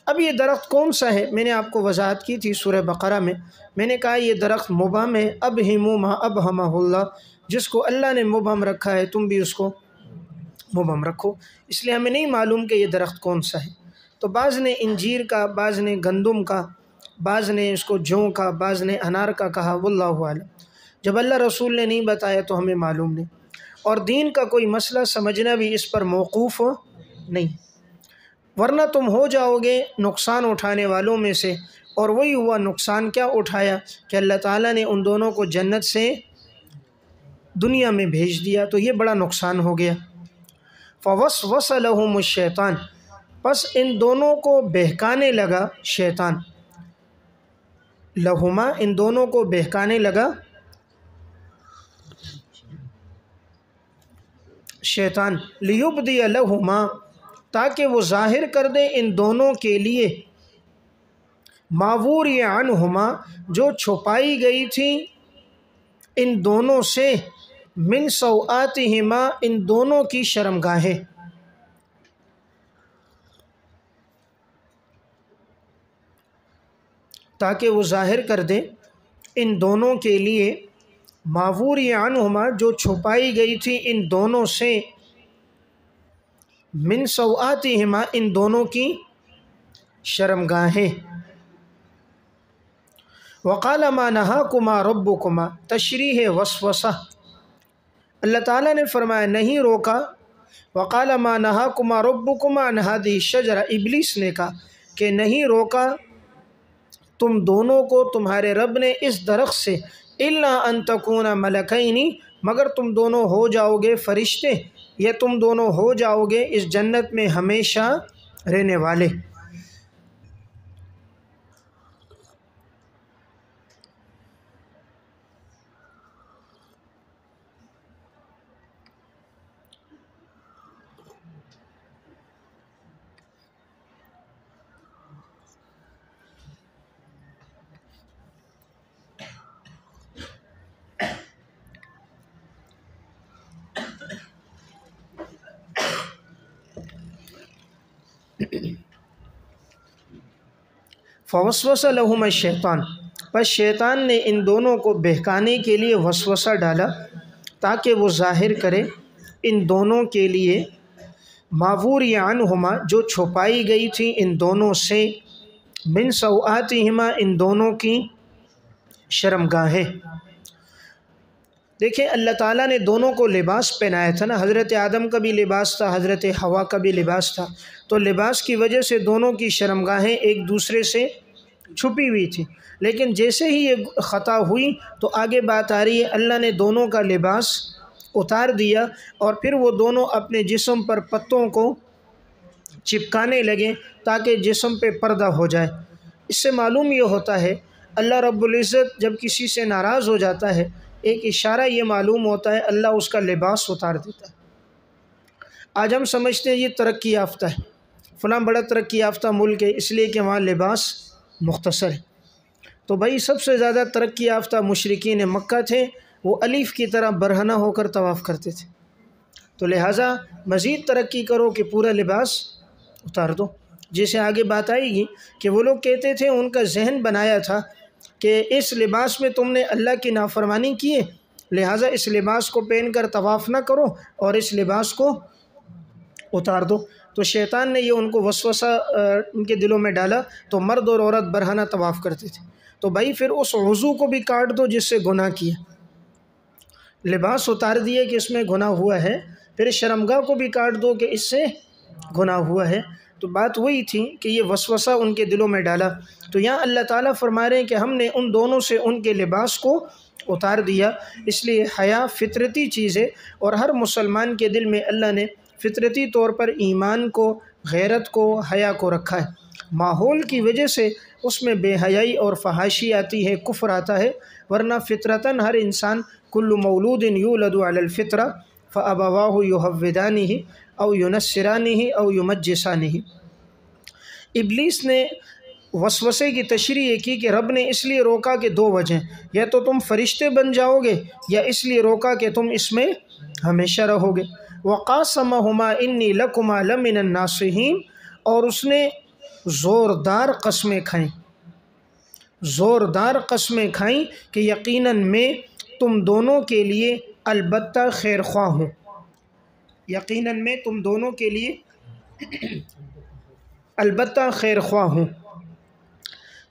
اب یہ درخت کون سا ہے؟ میں نے آپ کو وضاحت کی تھی سورہ بقرہ میں نے کہا یہ درخت مبہم ہے، ابہموا ما ابہمہ اللہ، جس کو اللہ نے مبہم رکھا ہے تم بھی اس کو مبہم رکھو۔ اس لیے ہمیں نہیں معلوم کہ یہ درخت کون سا ہے۔ تو بعض نے انجیر کا، بعض نے گندم کا، بعض نے اس کو جوں کا، بعض نے انار کا کہا، واللہ اعلم۔ جب اللہ رسول نے نہیں بتایا تو ہمیں معلوم نہیں۔ اور دین کا کوئی مسئلہ سمجھنا بھی اس پر موقوف نہیں، ورنہ تم ہو جاؤ گے نقصان اٹھانے والوں میں سے۔ اور وہی ہوا، نقصان کیا اٹھایا کہ اللہ تعالیٰ نے ان دونوں کو جنت سے دنیا میں بھیج دیا، تو یہ بڑا نقصان ہو گیا۔ فَوَسْوَسَ لَهُمُ الشَّيْطَانُ، پس ان دونوں کو بہکانے لگا شیطان، لہما، ان دونوں کو بہکانے لگا شیطان، لِيُبْدِيَ لَهُمَا، تاکہ وہ ظاہر کر دے ان دونوں کے لیے، مَا وُرِیَ عَنْهُمَا، جو چھپائی گئی تھی ان دونوں سے، مِنْ سَوْآتِهِمَا، ان دونوں کی شرمگاہیں۔ تاکہ وہ ظاہر کر دے ان دونوں کے لیے، مَا وُرِیَ عَنْهُمَا، جو چھپائی گئی تھی ان دونوں سے، من سوآتہما، ان دونوں کی شرمگاہیں۔ وقال ما نہاکما ربکما، تشریح وسوسہ، اللہ تعالیٰ نے فرمایا نہیں روکا، وقال ما نہاکما ربکما عن ہذہ الشجرہ، ابلیس نے کہا کہ نہیں روکا تم دونوں کو تمہارے رب نے اس درخت سے، الا ان تکونا ملکین، مگر تم دونوں ہو جاؤ گے فرشتے، یا تم دونوں ہو جاؤ گے اس جنت میں ہمیشہ رہنے والے۔ فوسوس لہم الشیطان، پس شیطان نے ان دونوں کو بہکانے کے لیے وسوسہ ڈالا تاکہ وہ ظاہر کرے ان دونوں کے لیے، ما وُرِیَ عَنْهُمَا، جو چھپائی گئی تھی ان دونوں سے، من سوآتہما، ان دونوں کی شرمگاہیں۔ دیکھیں اللہ تعالیٰ نے دونوں کو لباس پہنایا تھا نا، حضرت آدم کا بھی لباس تھا، حضرت حوا کا بھی لباس تھا، تو لباس کی وجہ سے دونوں کی شرمگاہیں ایک دوسرے سے چھپی ہوئی تھی۔ لیکن جیسے ہی یہ خطا ہوئی تو آگے بات آ رہی ہے، اللہ نے دونوں کا لباس اتار دیا اور پھر وہ دونوں اپنے جسم پر پتوں کو چپکانے لگے تاکہ جسم پہ پردہ ہو جائے۔ اس سے معلوم یہ ہوتا ہے اللہ رب العزت جب کسی سے ناراض ہو جاتا ہے، ایک اشارہ یہ معلوم ہوتا ہے اللہ اس کا لباس اتار دیتا ہے۔ آج ہم سمجھتے ہیں یہ ترقی یافتہ ہے، فلاں بڑا ترقی یافتہ ملک ہے اس لیے کہ وہاں لباس مختصر ہے۔ تو بھائی سب سے زیادہ ترقی یافتہ مشرکین مکہ تھے، وہ الف کی طرح برہنہ ہو کر طواف کرتے تھے، تو لہٰذا مزید ترقی کرو کہ پورا لباس اتار دو۔ جیسے آگے بات آئے گی کہ وہ لوگ کہتے تھے، ان کا ذہن بنایا تھا کہ اس لباس میں تم نے اللہ کی نافرمانی کی ہے، لہٰذا اس لباس کو پہن کر طواف نہ کرو اور اس لباس کو اتار دو۔ تو شیطان نے یہ ان کو وسوسہ ان کے دلوں میں ڈالا، تو مرد اور عورت برہنہ طواف کرتے تھے۔ تو بھائی پھر اس عضو کو بھی کاٹ دو جس سے گناہ کیا، لباس اتار دیے کہ اس میں گناہ ہوا ہے، پھر شرمگاہ کو بھی کاٹ دو کہ اس سے گناہ ہوا ہے۔ تو بات وہی تھی کہ یہ وسوسہ ان کے دلوں میں ڈالا۔ تو یہاں اللہ تعالیٰ فرما رہے ہیں کہ ہم نے ان دونوں سے ان کے لباس کو اتار دیا۔ اس لیے حیا فطرتی چیز ہے، اور ہر مسلمان کے دل میں اللہ نے فطرتی طور پر ایمان کو، غیرت کو، حیا کو رکھا ہے۔ ماحول کی وجہ سے اس میں بے حیائی اور فحاشی آتی ہے، کفر آتا ہے، ورنہ فطرتاً ہر انسان کل مولود یولد علی الفطرہ فابواہ یحودانہ او ینصرانہ او یمجسانہ۔ ابلیس نے وسوسے کی تشریح یہ کی کہ رب نے اس لیے روکا کہ دو وجہ، یا تو تم فرشتے بن جاؤ گے، یا اس لیے روکا کہ تم اس میں ہمیشہ رہو گے۔ وقاسمہما انی لکما لمن الناصحین، اور اس نے زوردار قسمیں کھائیں، زوردار قسمیں کھائیں کہ یقیناً میں تم دونوں کے لیے البتہ خیر خواہ ہوں، یقیناً میں تم دونوں کے لیے البتہ خیر خواہ ہوں۔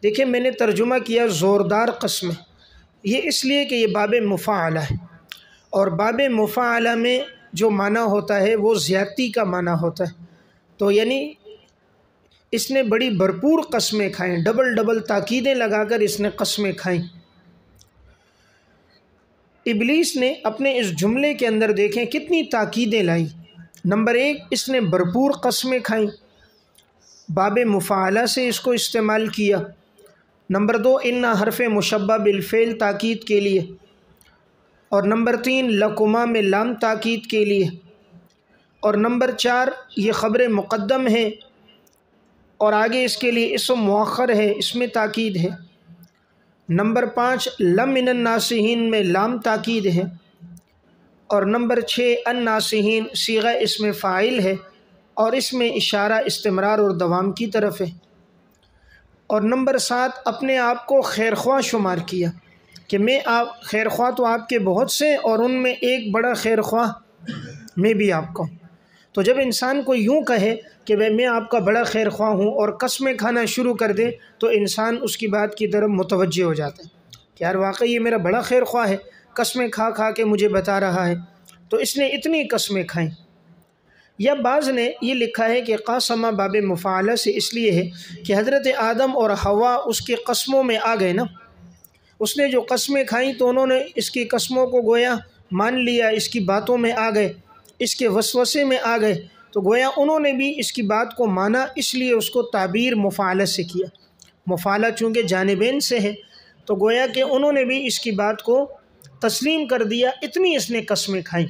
دیکھیں میں نے ترجمہ کیا زوردار قسمیں، یہ اس لیے کہ یہ باب مفاعلہ ہے، اور باب مفاعلہ میں جو معنی ہوتا ہے وہ زیادتی کا معنی ہوتا ہے۔ تو یعنی اس نے بڑی بھرپور قسمیں کھائیں، ڈبل ڈبل تاکیدیں لگا کر اس نے قسمیں کھائیں۔ ابلیس نے اپنے اس جملے کے اندر دیکھیں کتنی تاکیدیں لائیں۔ نمبر ایک، اس نے بھرپور قسمیں کھائیں، باب مفاعلہ سے اس کو استعمال کیا۔ نمبر دو، ان حرف مشبہ بالفعل تاکید کے لیے، اور نمبر تین لکما میں لام تاکید کے لیے، اور نمبر چار یہ خبر مقدم ہے اور آگے اس کے لیے اسم مؤخر ہے، اس میں تاکید ہے۔ نمبر پانچ لمن الناصحین میں لام تاکید ہے، اور نمبر چھ الناصحین صیغہ اسم فاعل ہے اور اس میں اشارہ استمرار اور دوام کی طرف ہے۔ اور نمبر سات اپنے آپ کو خیر خواہ شمار کیا کہ میں آپ خیر خواہ تو آپ کے بہت سے، اور ان میں ایک بڑا خیر خواہ میں بھی آپ کا ہوں۔ تو جب انسان کو یوں کہے کہ میں آپ کا بڑا خیر خواہ ہوں اور قسمیں کھانا شروع کر دے، تو انسان اس کی بات کی طرف متوجہ ہو جاتا ہے کہ یار واقعی یہ میرا بڑا خیر خواہ ہے، قسمیں کھا کھا کے مجھے بتا رہا ہے۔ تو اس نے اتنی قسمیں کھائیں۔ یا بعض نے یہ لکھا ہے کہ قاسمہ باب مفاعلہ سے اس لیے ہے کہ حضرت آدم اور حوا اس کے قسموں میں آ گئے نا، اس نے جو قسمیں کھائیں تو انہوں نے اس کی قسموں کو گویا مان لیا، اس کی باتوں میں آ گئے، اس کے وسوسے میں آ گئے، تو گویا انہوں نے بھی اس کی بات کو مانا، اس لیے اس کو تعبیر مفاعلہ سے کیا۔ مفاعلہ چونکہ جانبین سے ہے تو گویا کہ انہوں نے بھی اس کی بات کو تسلیم کر دیا، اتنی اس نے قسمیں کھائیں۔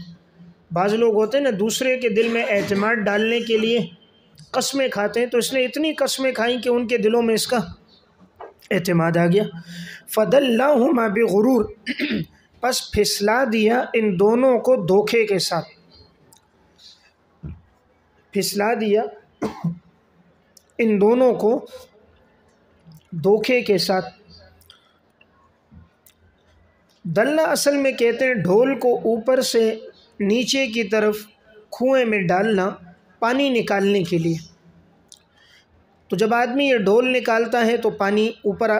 بعض لوگ ہوتے ہیں نا دوسرے کے دل میں اعتماد ڈالنے کے لیے قسمیں کھاتے ہیں، تو اس نے اتنی قسمیں کھائیں کہ ان کے دلوں میں اس کا اعتماد آ گیا۔ فَدَلَّاهُمَا بِغُرُورٍ، پس پھسلا دیا ان دونوں کو دھوکے کے ساتھ، پھسلا دیا ان دونوں کو دھوکے کے ساتھ۔ دلہ اصل میں کہتے ہیں ڈھول کو اوپر سے نیچے کی طرف کنویں میں ڈالنا پانی نکالنے کے لیے۔ تو جب آدمی یہ ڈھول نکالتا ہے تو پانی اوپر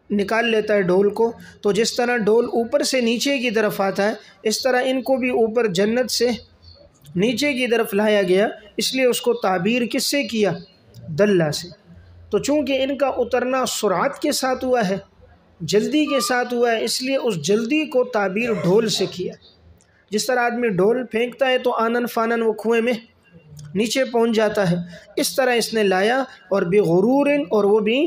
نکال لیتا ہے ڈھول کو، تو جس طرح ڈھول اوپر سے نیچے کی طرف آتا ہے اس طرح ان کو بھی اوپر جنت سے نیچے کی طرف لایا گیا، اس لیے اس کو تعبیر کس سے کیا؟ دلہ سے۔ تو چونکہ ان کا اترنا سرعت کے ساتھ ہوا ہے، جلدی کے ساتھ ہوا ہے، اس لیے اس جلدی کو تعبیر ڈھول سے کیا۔ جس طرح آدمی ڈھول پھینکتا ہے تو آنن فانن وہ کنویں میں نیچے پہنچ جاتا ہے، اس طرح اس نے لایا، اور بغرور، اور وہ بھی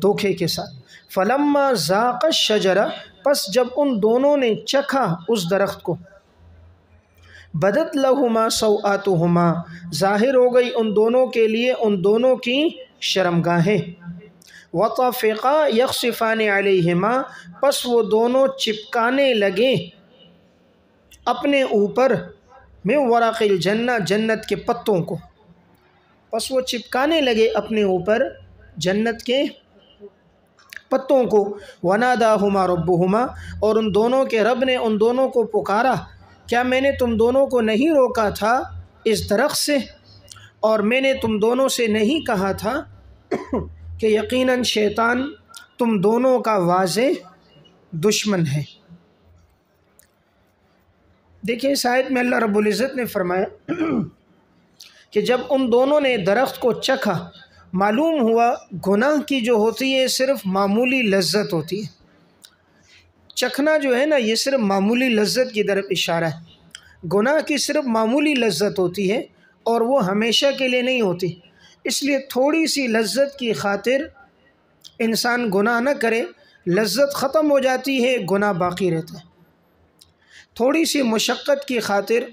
دھوکے کے ساتھ۔ فلما ذاق الشجرہ، پس جب ان دونوں نے چکھا اس درخت کو، بدت لہما سوآتہما، ظاہر ہو گئی ان دونوں کے لیے ان دونوں کی شرمگاہیں، وطفقا یخصفان علیہما، پس وہ دونوں چپکانے لگے اپنے اوپر، من ورق الجنہ، جنت کے پتوں کو، پس وہ چپکانے لگے اپنے اوپر جنت کے پتوں کو، وناداہما ربہما، اور ان دونوں کے رب نے ان دونوں کو پکارا، کیا میں نے تم دونوں کو نہیں روکا تھا اس درخت سے، اور میں نے تم دونوں سے نہیں کہا تھا کہ یقیناً شیطان تم دونوں کا واضح دشمن ہے۔ دیکھیں اس آیت میں اللہ رب العزت نے فرمایا کہ جب ان دونوں نے درخت کو چکھا، معلوم ہوا گناہ کی جو ہوتی ہے صرف معمولی لذت ہوتی ہے۔ چکھنا جو ہے نا، یہ صرف معمولی لذت کی طرف اشارہ ہے۔ گناہ کی صرف معمولی لذت ہوتی ہے اور وہ ہمیشہ کے لیے نہیں ہوتی، اس لیے تھوڑی سی لذت کی خاطر انسان گناہ نہ کرے، لذت ختم ہو جاتی ہے، گناہ باقی رہتا ہے۔ تھوڑی سی مشقت کی خاطر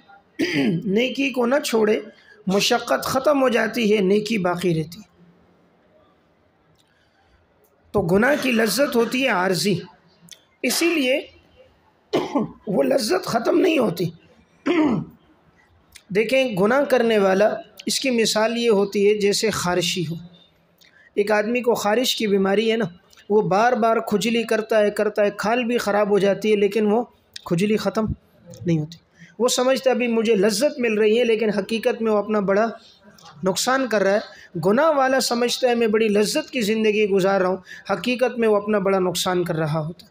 نیکی کو نہ چھوڑے، مشقت ختم ہو جاتی ہے، نیکی باقی رہتی ہے۔ تو گناہ کی لذت ہوتی ہے عارضی، اسی لیے وہ لذت ختم نہیں ہوتی۔ دیکھیں گناہ کرنے والا، اس کی مثال یہ ہوتی ہے جیسے خارشی ہو۔ ایک آدمی کو خارش کی بیماری ہے نا، وہ بار بار کھجلی کرتا ہے، کھال بھی خراب ہو جاتی ہے، لیکن وہ کھجلی ختم نہیں ہوتی۔ وہ سمجھتا ہے ابھی مجھے لذت مل رہی ہے، لیکن حقیقت میں وہ اپنا بڑا نقصان کر رہا ہے۔ گناہ والا سمجھتا ہے میں بڑی لذت کی زندگی گزار رہا ہوں، حقیقت میں وہ اپنا بڑا نقصان کر رہا ہوتا ہے۔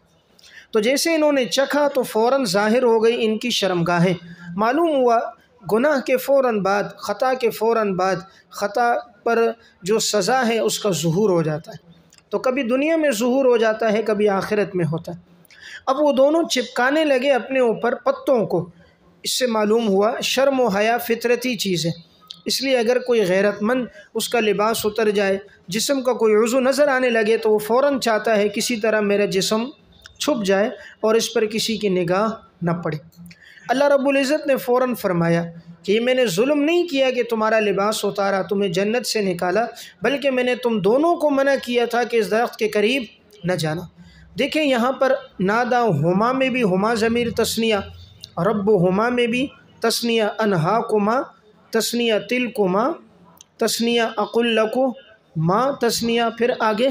تو جیسے انہوں نے چکھا تو فوراً ظاہر ہو گئی ان کی شرمگاہیں، معلوم ہوا گناہ کے فوراً بعد، خطا کے فوراً بعد، خطا پر جو سزا ہے اس کا ظہور ہو جاتا ہے۔ تو کبھی دنیا میں ظہور ہو جاتا ہے، کبھی آخرت میں ہوتا ہے۔ اب وہ دونوں چپکانے لگے اپنے اوپر پتوں کو، اس سے معلوم ہوا شرم و حیا فطرتی چیز ہے، اس لیے اگر کوئی غیرت مند اس کا لباس اتر جائے، جسم کا کوئی عضو نظر آنے لگے تو وہ فوراً چاہتا ہے کسی طرح میرا جسم چھپ جائے اور اس پر کسی کی نگاہ نہ پڑے۔ اللہ رب العزت نے فوراً فرمایا کہ یہ میں نے ظلم نہیں کیا کہ تمہارا لباس اتارا، تمہیں جنت سے نکالا، بلکہ میں نے تم دونوں کو منع کیا تھا کہ اس درخت کے قریب نہ جانا۔ دیکھیں یہاں پر نادا ہما میں بھی ہما ضمیر تثنیہ، رب ہما میں بھی تثنیہ، انہاکما تثنیہ، تلکما تثنیہ، اقل لکما تثنیہ، پھر آگے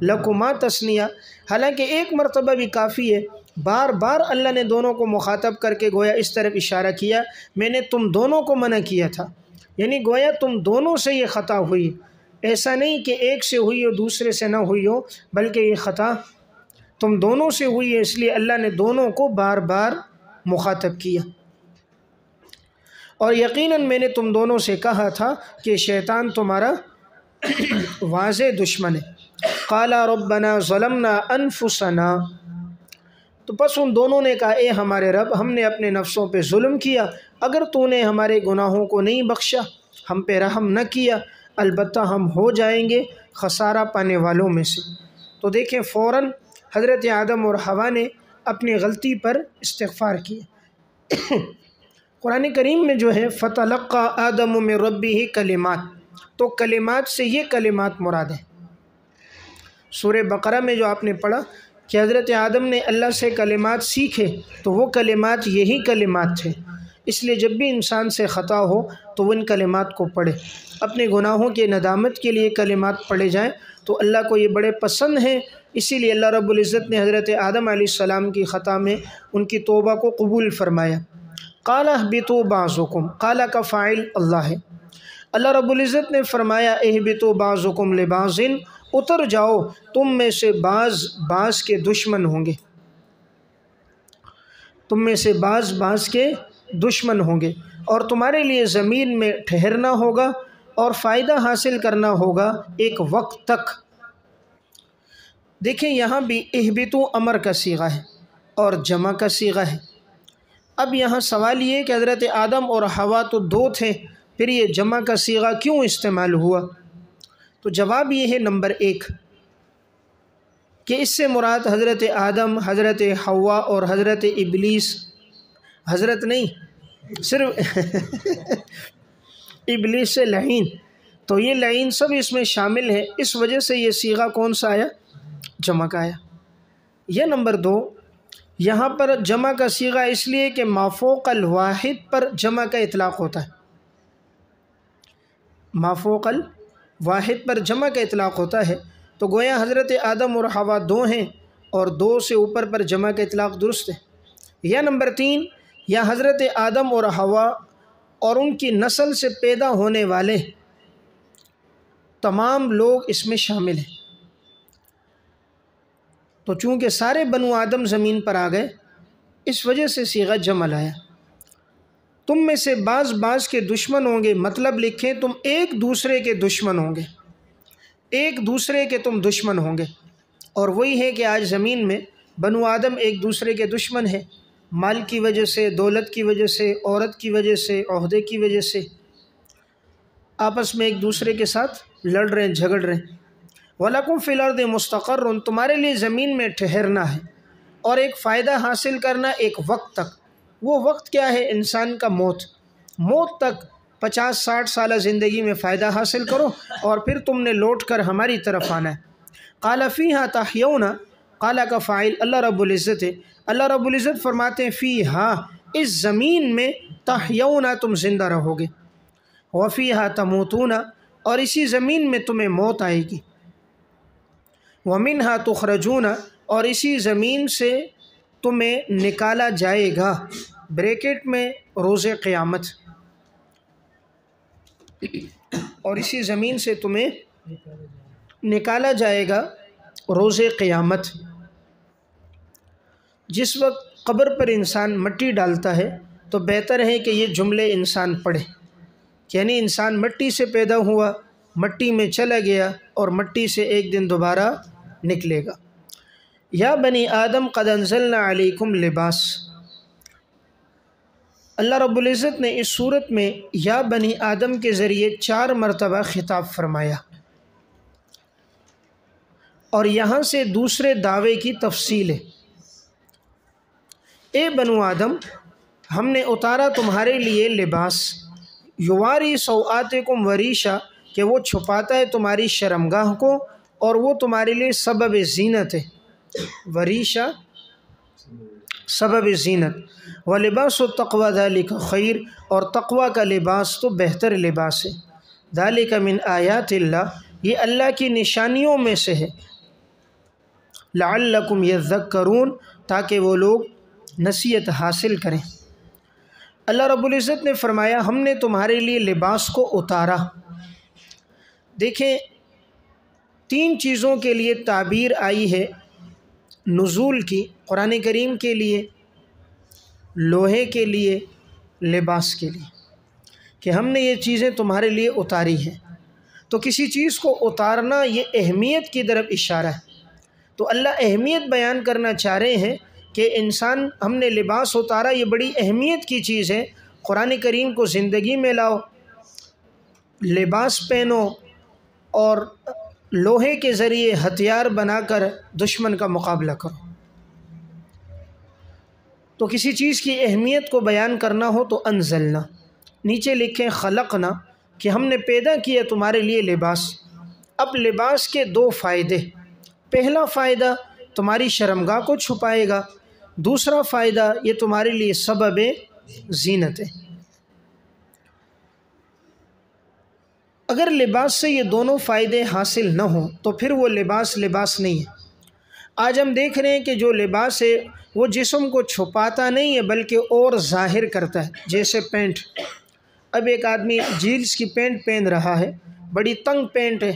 لکما تثنیہ۔ حالانکہ ایک مرتبہ بھی کافی ہے، بار بار اللہ نے دونوں کو مخاطب کر کے گویا اس طرف اشارہ کیا، میں نے تم دونوں کو منع کیا تھا، یعنی گویا تم دونوں سے یہ خطا ہوئی، ایسا نہیں کہ ایک سے ہوئی ہو دوسرے سے نہ ہوئی ہو، بلکہ یہ خطا تم دونوں سے ہوئی ہے، اس لیے اللہ نے دونوں کو بار بار مخاطب کیا۔ اور یقیناً میں نے تم دونوں سے کہا تھا کہ شیطان تمہارا واضح دشمن ہے۔ قالا ربنا ظلمنا انفسنا، تو بس ان دونوں نے کہا اے ہمارے رب، ہم نے اپنے نفسوں پہ ظلم کیا، اگر تو نے ہمارے گناہوں کو نہیں بخشا، ہم پہ رحم نہ کیا، البتہ ہم ہو جائیں گے خسارہ پانے والوں میں سے۔ تو دیکھیں فوراً حضرت آدم اور حوا نے اپنی غلطی پر استغفار کیا۔ قرآن کریم میں جو ہے فَتَلَقَّى آدَمُ مِن رَبِّهِ کلمات، تو کلمات سے یہ کلمات مراد ہے۔ سورہ بقرہ میں جو آپ نے پڑھا کہ حضرت آدم نے اللہ سے کلمات سیکھے، تو وہ کلمات یہی کلمات تھے۔ اس لیے جب بھی انسان سے خطا ہو تو وہ ان کلمات کو پڑھے، اپنے گناہوں کے ندامت کے لیے کلمات پڑھے جائیں تو اللہ کو یہ بڑے پسند ہیں۔ اسی لیے اللہ رب العزت نے حضرت آدم علیہ السلام کی خطا میں ان کی توبہ کو قبول فرمایا۔ قال اہبطوا بعضکم، قال کا فاعل اللہ ہے۔ اللہ رب العزت نے فرمایا اہبطوا بعضکم لبعض، اتر جاؤ، تم میں سے بعض کے دشمن ہوں گے، تم میں سے بعض کے دشمن ہوں گے، اور تمہارے لیے زمین میں ٹھہرنا ہوگا اور فائدہ حاصل کرنا ہوگا ایک وقت تک۔ دیکھیں یہاں بھی اہبطوا امر کا صیغہ ہے اور جمع کا صیغہ ہے۔ اب یہاں سوال یہ کہ حضرت آدم اور حوا تو دو تھے، پھر یہ جمع کا صیغہ کیوں استعمال ہوا؟ تو جواب یہ ہے نمبر 1 کہ اس سے مراد حضرت آدم، حضرت حوا اور حضرت ابلیس، حضرت نہیں صرف ابلیس سے لعین، تو یہ لعین سب اس میں شامل ہے، اس وجہ سے یہ صیغہ کون سا آیا؟ جمع کا آیا۔ یہ نمبر 2، یہاں پر جمع کا صیغہ اس لیے کہ ما فوق الواحد پر جمع کا اطلاق ہوتا ہے، ما فوق الواحد پر جمع کا اطلاق ہوتا ہے، تو گویا حضرت آدم اور حوا دو ہیں، اور دو سے اوپر پر جمع کا اطلاق درست ہے۔ یا نمبر 3، یا حضرت آدم اور حوا اور ان کی نسل سے پیدا ہونے والے تمام لوگ اس میں شامل ہیں۔ تو چونکہ سارے بنو آدم زمین پر آ گئے، اس وجہ سے صیغہ جمع لایا۔ تم میں سے بعض کے دشمن ہوں گے، مطلب لکھیں تم ایک دوسرے کے دشمن ہوں گے، ایک دوسرے کے تم دشمن ہوں گے۔ اور وہی ہے کہ آج زمین میں بنو آدم ایک دوسرے کے دشمن ہیں، مال کی وجہ سے، دولت کی وجہ سے، عورت کی وجہ سے، عہدے کی وجہ سے آپس میں ایک دوسرے کے ساتھ لڑ رہے ہیں، جھگڑ رہے ہیں۔ وَلَكُمْ فِي الْأَرْضِ مُسْتَقَرٌّ، تمہارے لیے زمین میں ٹھہرنا ہے اور ایک فائدہ حاصل کرنا ایک وقت تک۔ وہ وقت کیا ہے؟ انسان کا موت تک 50-60 سالہ زندگی میں فائدہ حاصل کرو، اور پھر تم نے لوٹ کر ہماری طرف آنا ہے۔ قَالَ فِيهَا تَحْيَوْنَ، قَالَ کا فاعل اللہ رب العزت ہے۔ اللہ رب العزت فرماتے ہیں فِيهَا، اس زمین میں، تحیون، تم زندہ رہو گے، وَفِيهَا تَمُوتُونَ، اور اسی زمین میں تمہیں موت آئے گی، وَمِنْهَا تُخْرَجُونَ، اور اسی زمین سے تمہیں نکالا جائے گا، بریکٹ میں روز قیامت، اور اسی زمین سے تمہیں نکالا جائے گا روز قیامت۔ جس وقت قبر پر انسان مٹی ڈالتا ہے تو بہتر ہے کہ یہ جملے انسان پڑھے، یعنی انسان مٹی سے پیدا ہوا، مٹی میں چلا گیا، اور مٹی سے ایک دن دوبارہ نکلے گا۔ یا بنی آدم قد انزلنا علیکم لباس، اللہ رب العزت نے اس صورت میں یا بنی آدم کے ذریعے 4 مرتبہ خطاب فرمایا، اور یہاں سے دوسرے دعوے کی تفصیل ہے۔ اے بنو آدم، ہم نے اتارا تمہارے لیے لباس، یواری سوآتکم وریشا، کہ وہ چھپاتا ہے تمہاری شرمگاہ کو، اور وہ تمہارے لیے سبب زینت ہے، وریشا سبب زینت، ولباس التقوی ذالک خیر، اور تقوی کا لباس تو بہتر لباس ہے، ذالک من آیات اللہ، یہ اللہ کی نشانیوں میں سے ہے، لعلکم یذکرون، تاکہ وہ لوگ نصیحت حاصل کریں۔ اللہ رب العزت نے فرمایا ہم نے تمہارے لیے لباس کو اتارا۔ دیکھیں 3 چیزوں کے لیے تعبیر آئی ہے نزول کی، قرآن کریم کے لیے، لوہے کے لیے، لباس کے لیے، کہ ہم نے یہ چیزیں تمہارے لیے اتاری ہیں۔ تو کسی چیز کو اتارنا یہ اہمیت کی طرف اشارہ ہے، تو اللہ اہمیت بیان کرنا چاہ رہے ہیں کہ انسان، ہم نے لباس اتارا، یہ بڑی اہمیت کی چیز ہے، قرآن کریم کو زندگی میں لاؤ، لباس پہنو، اور لوہے کے ذریعے ہتھیار بنا کر دشمن کا مقابلہ کرو۔ تو کسی چیز کی اہمیت کو بیان کرنا ہو تو انزلنا، نیچے لکھیں خلقنا، کہ ہم نے پیدا کیا تمہارے لیے لباس۔ اب لباس کے 2 فائدے، پہلا فائدہ تمہاری شرمگاہ کو چھپائے گا، دوسرا فائدہ یہ تمہارے لیے سبب زینت ہے۔ اگر لباس سے یہ دونوں فائدے حاصل نہ ہوں تو پھر وہ لباس نہیں ہے۔ آج ہم دیکھ رہے ہیں کہ جو لباس ہے وہ جسم کو چھپاتا نہیں ہے بلکہ اور ظاہر کرتا ہے، جیسے پینٹ۔ اب ایک آدمی جینس کی پینٹ پہن رہا ہے، بڑی تنگ پینٹ ہے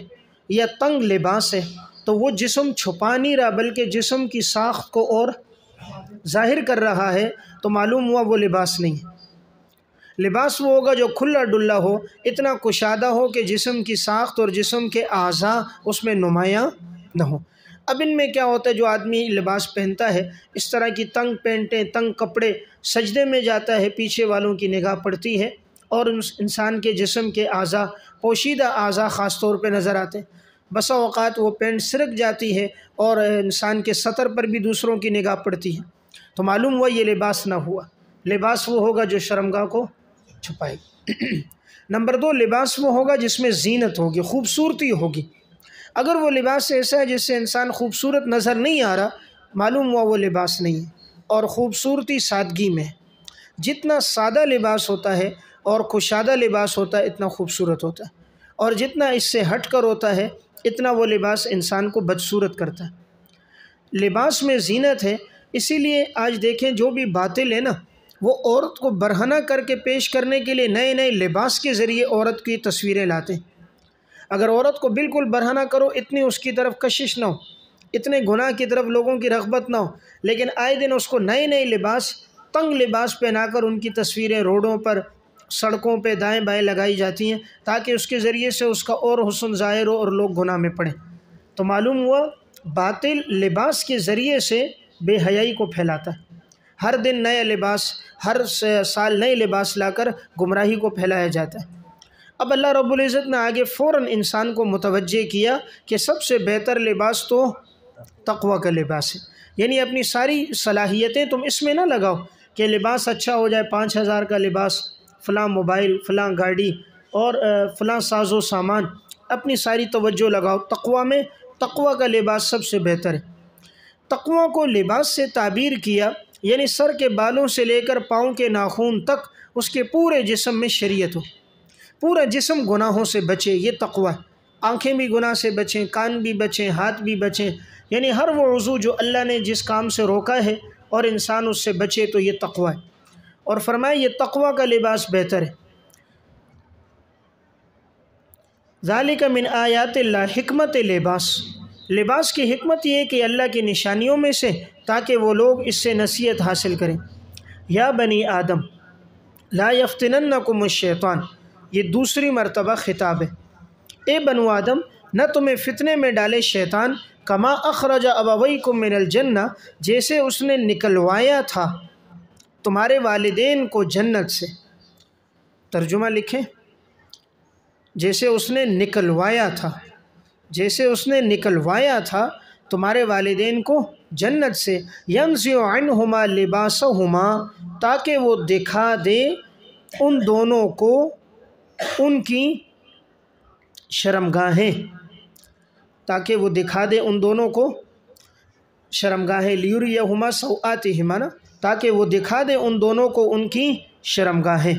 یا تنگ لباس ہے، تو وہ جسم چھپا نہیں رہا بلکہ جسم کی ساخت کو اور ظاہر کر رہا ہے، تو معلوم ہوا وہ لباس نہیں ہے۔ لباس وہ ہوگا جو کھلا ڈلا ہو، اتنا کشادہ ہو کہ جسم کی ساخت اور جسم کے اعضاء اس میں نمایاں نہ ہو۔ اب ان میں کیا ہوتا ہے، جو آدمی لباس پہنتا ہے، اس طرح کی تنگ پینٹیں، تنگ کپڑے، سجدے میں جاتا ہے، پیچھے والوں کی نگاہ پڑتی ہے، اور انسان کے جسم کے اعضاء، پوشیدہ اعضاء خاص طور پہ نظر آتے ہیں۔ بسا اوقات وہ پینٹ سرک جاتی ہے اور انسان کے سطر پر بھی دوسروں کی نگاہ پڑتی ہے، تو معلوم ہوا یہ لباس نہ ہوا۔ لباس وہ ہوگا جو شرمگاہ کو چھپائے گا۔ نمبر 2، لباس وہ ہوگا جس میں زینت ہوگی، خوبصورتی ہوگی۔ اگر وہ لباس ایسا ہے جس سے انسان خوبصورت نظر نہیں آ رہا، معلوم ہوا وہ لباس نہیں ہے۔ اور خوبصورتی سادگی میں، جتنا سادہ لباس ہوتا ہے اور کشادہ لباس ہوتا ہے اتنا خوبصورت ہوتا ہے، اور جتنا اس سے ہٹ کر ہوتا ہے اتنا وہ لباس انسان کو بدصورت کرتا ہے۔ لباس میں زینت ہے، اسی لیے آج دیکھیں جو بھی باطل ہے نا، وہ عورت کو برہنہ کر کے پیش کرنے کے لیے نئے نئے لباس کے ذریعے عورت کی تصویریں لاتے ہیں۔ اگر عورت کو بالکل برہنہ کرو، اتنی اس کی طرف کشش نہ ہو، اتنے گناہ کی طرف لوگوں کی رغبت نہ ہو، لیکن آئے دن اس کو نئے نئے لباس، تنگ لباس پہنا کر ان کی تصویریں روڈوں پر، سڑکوں پہ دائیں بائیں لگائی جاتی ہیں تاکہ اس کے ذریعے سے اس کا اور حسن ظاہر ہو اور لوگ گناہ میں پڑیں۔ تو معلوم ہوا باطل لباس کے ذریعے سے بے حیائی کو پھیلاتا ہے۔ ہر دن نئے لباس، ہر سال نئے لباس لا کر گمراہی کو پھیلایا جاتا ہے۔ اب اللہ رب العزت نے آگے فوراً انسان کو متوجہ کیا کہ سب سے بہتر لباس تو تقوی کا لباس ہے، یعنی اپنی ساری صلاحیتیں تم اس میں نہ لگاؤ کہ لباس اچھا ہو جائے، 5,000 کا لباس، فلاں موبائل، فلاں گاڑی اور فلاں ساز و سامان، اپنی ساری توجہ لگاؤ تقوی میں۔ تقوی کا لباس سب سے بہتر ہے۔ تقوی کو لباس سے تعبیر کیا، یعنی سر کے بالوں سے لے کر پاؤں کے ناخن تک اس کے پورے جسم میں شریعت ہو، پورا جسم گناہوں سے بچے، یہ تقوی ہے۔ آنکھیں بھی گناہ سے بچیں، کان بھی بچیں، ہاتھ بھی بچیں، یعنی ہر وہ عضو جو اللہ نے جس کام سے روکا ہے اور انسان اس سے بچے، تو یہ تقوی ہے۔ اور فرمایا یہ تقوی کا لباس بہتر ہے۔ ذالک من آیات اللہ، حکمت لباس، لباس کی حکمت یہ ہے کہ اللہ کی نشانیوں میں سے، تاکہ وہ لوگ اس سے نصیحت حاصل کریں۔ یا بنی آدم لا یفتننکم الشیطان، یہ دوسری مرتبہ خطاب ہے۔ اے بنو آدم، نہ تمہیں فتنے میں ڈالے شیطان، کما اخرج ابویکم من الجنہ، جیسے اس نے نکلوایا تھا تمہارے والدین کو جنت سے۔ ترجمہ لکھیں، جیسے اس نے نکلوایا تھا، جیسے اس نے نکلوایا تھا تمہارے والدین کو جنت سے، ینزع عنہما لباسہما، تاکہ وہ دکھا دے ان دونوں کو ان کی شرمگاہیں، تاکہ وہ دکھا دے ان دونوں کو شرمگاہیں، لیریہما سوآتہما، تاکہ وہ دکھا دے ان دونوں کو ان کی شرمگاہیں۔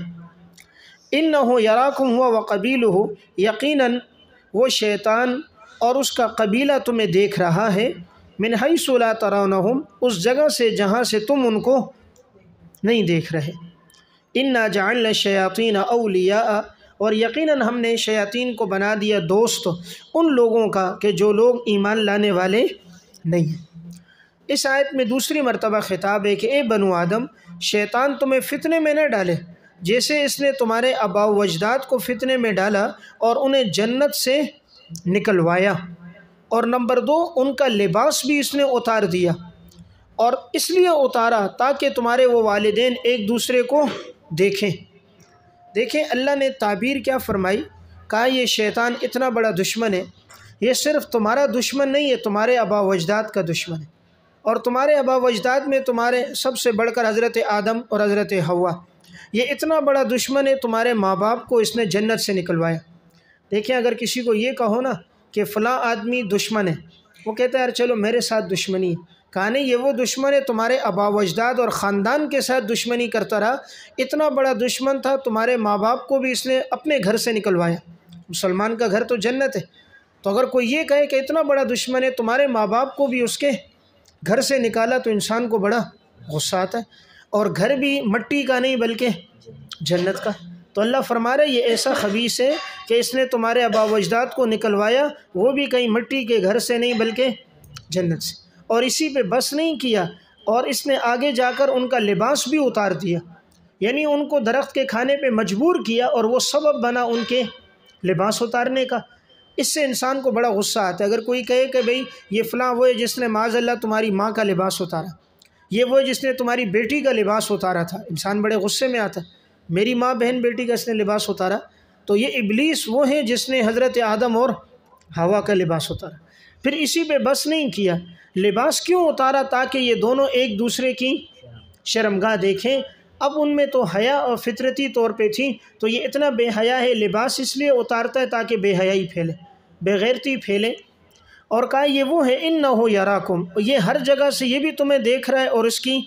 انہ یراکم ہوا وقبیلہ، یقیناً وہ شیطان اور اس کا قبیلہ تمہیں دیکھ رہا ہے، من حیث لا ترونہم، اس جگہ سے جہاں سے تم ان کو نہیں دیکھ رہے۔ انا جعلنا الشیاطین اولیاء، اور یقیناً ہم نے شیاطین کو بنا دیا دوست ان لوگوں کا کہ جو لوگ ایمان لانے والے نہیں ہیں۔ اس آیت میں دوسری مرتبہ خطاب ہے کہ اے بنو آدم، شیطان تمہیں فتنے میں نہ ڈالے، جیسے اس نے تمہارے آباء و اجداد کو فتنے میں ڈالا اور انہیں جنت سے نکلوایا، اور نمبر 2 ان کا لباس بھی اس نے اتار دیا، اور اس لیے اتارا تاکہ تمہارے وہ والدین ایک دوسرے کو دیکھیں۔ دیکھیں اللہ نے تعبیر کیا فرمائی، کہا یہ شیطان اتنا بڑا دشمن ہے، یہ صرف تمہارا دشمن نہیں ہے، تمہارے آباء و اجداد کا دشمن ہے، اور تمہارے آباء و اجداد میں تمہارے سب سے بڑھ کر حضرت آدم اور حضرت حوا، یہ اتنا بڑا دشمن ہے، تمہارے ماں باپ کو اس نے جنت سے نکلوایا۔ دیکھیں اگر کسی کو یہ کہو نا کہ فلاں آدمی دشمن ہے، وہ کہتا ہے یار چلو میرے ساتھ دشمنی ہے، کہا نہیں، یہ وہ دشمن ہے تمہارے آباء و اجداد اور خاندان کے ساتھ دشمنی کرتا رہا، اتنا بڑا دشمن تھا، تمہارے ماں باپ کو بھی اس نے اپنے گھر سے نکلوایا۔ مسلمان کا گھر تو جنت ہے، تو اگر کوئی یہ کہے کہ اتنا بڑا دشمن ہے، تمہارے ماں باپ کو بھی اس کے گھر سے نکالا، تو انسان کو بڑا غصہ آتا ہے، اور گھر بھی مٹی کا نہیں بلکہ جنت کا۔ تو اللہ فرما رہا ہے یہ ایسا خبیث ہے کہ اس نے تمہارے آباء و اجداد کو نکلوایا، وہ بھی کہیں مٹی کے گھر سے نہیں بلکہ جنت سے۔ اور اسی پہ بس نہیں کیا، اور اس نے آگے جا کر ان کا لباس بھی اتار دیا، یعنی ان کو درخت کے کھانے پہ مجبور کیا، اور وہ سبب بنا ان کے لباس اتارنے کا۔ اس سے انسان کو بڑا غصہ آتا ہے۔ اگر کوئی کہے کہ بھئی یہ فلاں وہ ہے جس نے معاذ اللہ تمہاری ماں کا لباس اتارا، یہ وہ ہے جس نے تمہاری بیٹی کا لباس اتارا تھا، انسان بڑے غصے میں آتا ہے، میری ماں بہن بیٹی کا اس نے لباس اتارا، تو یہ ابلیس وہ ہے جس نے حضرت آدم اور حوا کا لباس اتارا۔ پھر اسی پہ بس نہیں کیا، لباس کیوں اتارا؟ تاکہ یہ دونوں ایک دوسرے کی شرمگاہ دیکھیں۔ اب ان میں تو حیا اور فطرتی طور پہ تھی، تو یہ اتنا بے حیا ہے، لباس اس لیے اتارتا ہے تاکہ بے حیائی پھیلے، بے غیرتی پھیلے۔ اور کہا یہ وہ ہے انہ یراکم، یہ ہر جگہ سے یہ بھی تمہیں دیکھ رہا ہے، اور اس کی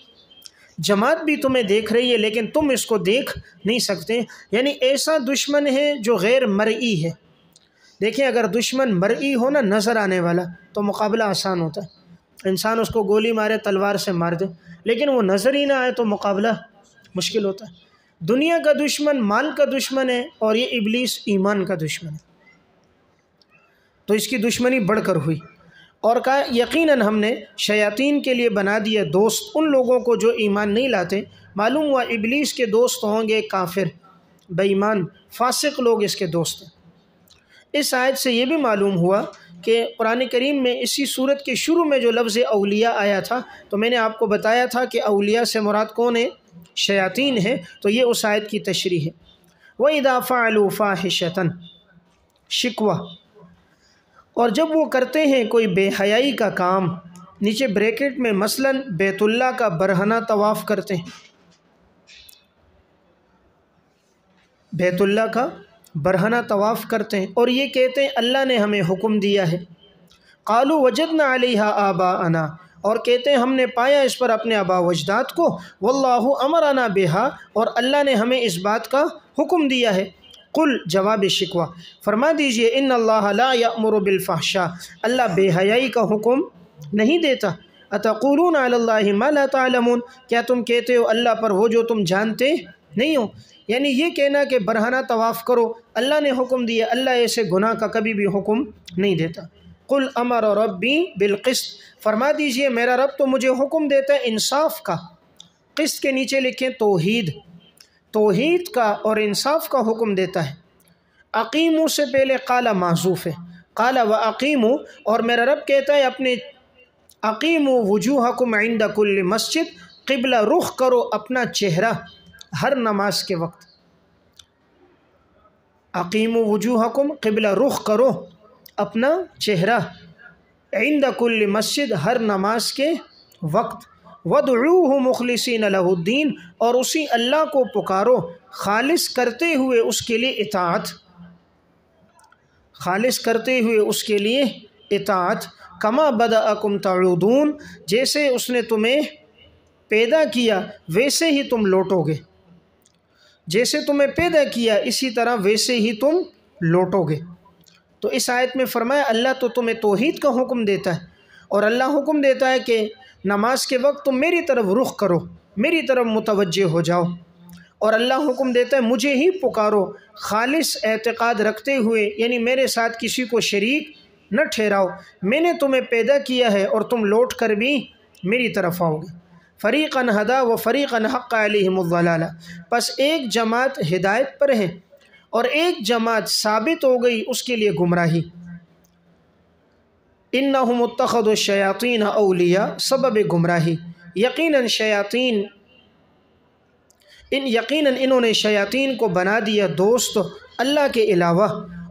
جماعت بھی تمہیں دیکھ رہی ہے، لیکن تم اس کو دیکھ نہیں سکتے، یعنی ایسا دشمن ہے جو غیر مرئی ہے، دیکھیں اگر دشمن مرئی ہو نا، نظر آنے والا، تو مقابلہ آسان ہوتا ہے، انسان اس کو گولی مارے، تلوار سے مار دے، لیکن وہ نظر ہی نہ آئے تو مقابلہ مشکل ہوتا ہے۔ دنیا کا دشمن مال کا دشمن ہے، اور یہ ابلیس ایمان کا دشمن ہے، تو اس کی دشمنی بڑھ کر ہوئی۔ اور کہا یقیناً ہم نے شیاطین کے لیے بنا دیا دوست ان لوگوں کو جو ایمان نہیں لاتے۔ معلوم ہوا ابلیس کے دوست ہوں گے کافر، بے ایمان، فاسق لوگ اس کے دوست ہیں۔ اس آیت سے یہ بھی معلوم ہوا کہ قرآن کریم میں اسی صورت کے شروع میں جو لفظ اولیاء آیا تھا، تو میں نے آپ کو بتایا تھا کہ اولیاء سے مراد کون ہے؟ شیاطین ہے، تو یہ اس آیت کی تشریح ہے۔ وَإِذَا فَعَلُوا فَاحِشَةً، شکوہ، اور جب وہ کرتے ہیں کوئی بے حیائی کا کام، نیچے بریکٹ میں مثلاً بیت اللہ کا برہنہ طواف کرتے ہیں، بیت اللہ کا برہنہ طواف کرتے ہیں، اور یہ کہتے ہیں اللہ نے ہمیں حکم دیا ہے۔ قالوا وجدنا علیہا آباءنا، اور کہتے ہیں ہم نے پایا اس پر اپنے آبا و اجداد کو، واللہ امرنا بہا، اور اللہ نے ہمیں اس بات کا حکم دیا ہے۔ قل، جواب شکوہ، فرما دیجئے ان اللہ لا یأمر بالفحشاء، اللہ بے حیائی کا حکم نہیں دیتا۔ اتقولون علی اللہ ما لا تعلمون، کیا تم کہتے ہو اللہ پر وہ جو تم جانتے نہیں ہو؟ یعنی یہ کہنا کہ برہنہ طواف کرو، اللہ نے حکم دیا، اللہ ایسے گناہ کا کبھی بھی حکم نہیں دیتا۔ قل امر ربی بالقسط، فرما دیجئے میرا رب تو مجھے حکم دیتا ہے انصاف کا۔ قسط کے نیچے لکھیں توحید، توحید کا اور انصاف کا حکم دیتا ہے۔ اقیمو سے پہلے قال محذوف ہے، قال واقیمو، اور میرا رب کہتا ہے اپنے اقیمو وجوہکم عند کل مسجد، قبلہ رخ کرو اپنا چہرہ ہر نماز کے وقت۔ اقیمو وجوہکم، قبلہ رخ کرو اپنا چہرہ، عند کل مسجد، ہر نماز کے وقت، وَادْعُوهُ مُخْلِصِينَ لَهُ الدِّينَ، اور اسی اللہ کو پکارو خالص کرتے ہوئے اس کے لیے اطاعت، خالص کرتے ہوئے اس کے لیے اطاعت۔ کما بدأکم تعودون، جیسے اس نے تمہیں پیدا کیا ویسے ہی تم لوٹو گے، جیسے تمہیں پیدا کیا اسی طرح ویسے ہی تم لوٹو گے۔ تو اس آیت میں فرمایا اللہ تو تمہیں توحید کا حکم دیتا ہے، اور اللہ حکم دیتا ہے کہ نماز کے وقت تم میری طرف رخ کرو، میری طرف متوجہ ہو جاؤ، اور اللہ حکم دیتا ہے مجھے ہی پکارو خالص اعتقاد رکھتے ہوئے، یعنی میرے ساتھ کسی کو شریک نہ ٹھہراؤ، میں نے تمہیں پیدا کیا ہے اور تم لوٹ کر بھی میری طرف آؤ گے۔ فریقاً ہدا و فریقاً حق علیہم الضلالہ، پس ایک جماعت ہدایت پر ہے اور ایک جماعت ثابت ہو گئی اس کے لیے گمراہی۔ انہم اتخذوا الشیاطین اولیاء، سبب گمراہی، یقیناً انہوں نے شیاطین کو بنا دیا دوست اللہ کے علاوہ،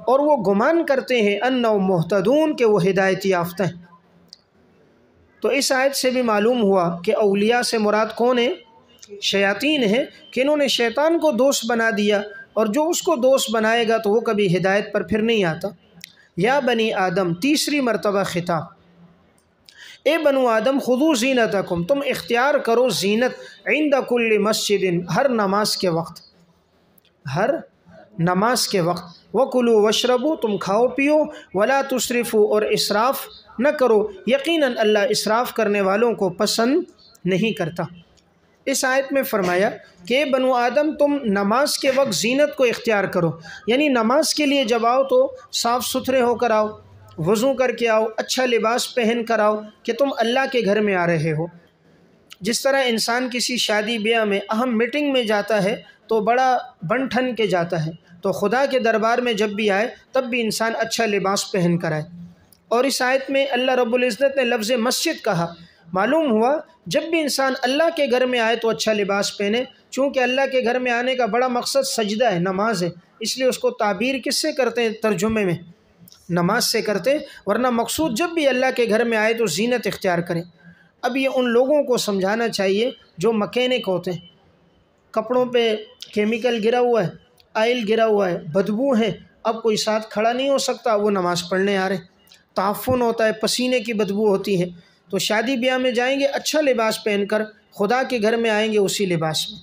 اور وہ گمان کرتے ہیں انہم مہتدون، کہ وہ ہدایت یافتہ ہیں۔ تو اس آیت سے بھی معلوم ہوا کہ اولیاء سے مراد کون ہے؟ شیاطین ہیں، کہ انہوں نے شیطان کو دوست بنا دیا، اور جو اس کو دوست بنائے گا تو وہ کبھی ہدایت پر پھر نہیں آتا۔ یا بنی آدم، تیسری مرتبہ خطاب، اے بنو آدم خذو زینتکم، تم اختیار کرو زینت عند کل مسجد، ہر نماز کے وقت، ہر نماز کے وقت، وَكُلُوا وَاشْرَبُوا، تم کھاؤ پیو، وَلَا تُسْرِفُوا، اور اسراف نہ کرو، یقیناً اللہ اسراف کرنے والوں کو پسند نہیں کرتا۔ اس آیت میں فرمایا کہ بنو آدم تم نماز کے وقت زینت کو اختیار کرو، یعنی نماز کے لیے جب آؤ تو صاف ستھرے ہو کر آؤ، وضو کر کے آؤ، اچھا لباس پہن کر آؤ کہ تم اللہ کے گھر میں آ رہے ہو۔ جس طرح انسان کسی شادی بیاہ میں اہم میٹنگ میں جاتا ہے تو بڑا بن ٹھن کے جاتا ہے، تو خدا کے دربار میں جب بھی آئے تب بھی انسان اچھا لباس پہن کر آئے۔ اور اس آیت میں اللہ رب العزت نے لفظ مسجد کہا، معلوم ہوا جب بھی انسان اللہ کے گھر میں آئے تو اچھا لباس پہنے، چونکہ اللہ کے گھر میں آنے کا بڑا مقصد سجدہ ہے، نماز ہے، اس لیے اس کو تعبیر کس سے کرتے ہیں؟ ترجمے میں نماز سے کرتے، ورنہ مقصود جب بھی اللہ کے گھر میں آئے تو زینت اختیار کریں۔ اب یہ ان لوگوں کو سمجھانا چاہیے جو مکینک ہوتے ہیں، کپڑوں پہ کیمیکل گرا ہوا ہے، آئل گرا ہوا ہے، بدبو ہے، اب کوئی ساتھ کھڑا نہیں ہو سکتا، وہ نماز پڑھنے آ رہے ہیں، تعفن ہوتا ہے، پسینے کی بدبو ہوتی ہے، تو شادی بیاہ میں جائیں گے اچھا لباس پہن کر، خدا کے گھر میں آئیں گے اسی لباس میں۔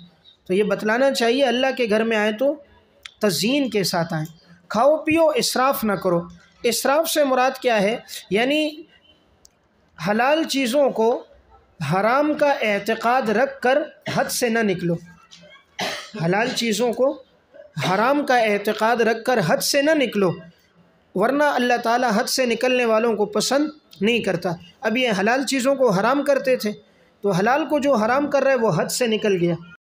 تو یہ بتلانا چاہیے اللہ کے گھر میں آئیں تو تزئین کے ساتھ آئیں، کھاؤ پیو اسراف نہ کرو۔ اسراف سے مراد کیا ہے؟ یعنی حلال چیزوں کو حرام کا اعتقاد رکھ کر حد سے نہ نکلو، حلال چیزوں کو حرام کا اعتقاد رکھ کر حد سے نہ نکلو، ورنہ اللہ تعالیٰ حد سے نکلنے والوں کو پسند نہیں کرتا۔ اب یہ حلال چیزوں کو حرام کرتے تھے، تو حلال کو جو حرام کر رہا ہے وہ حد سے نکل گیا۔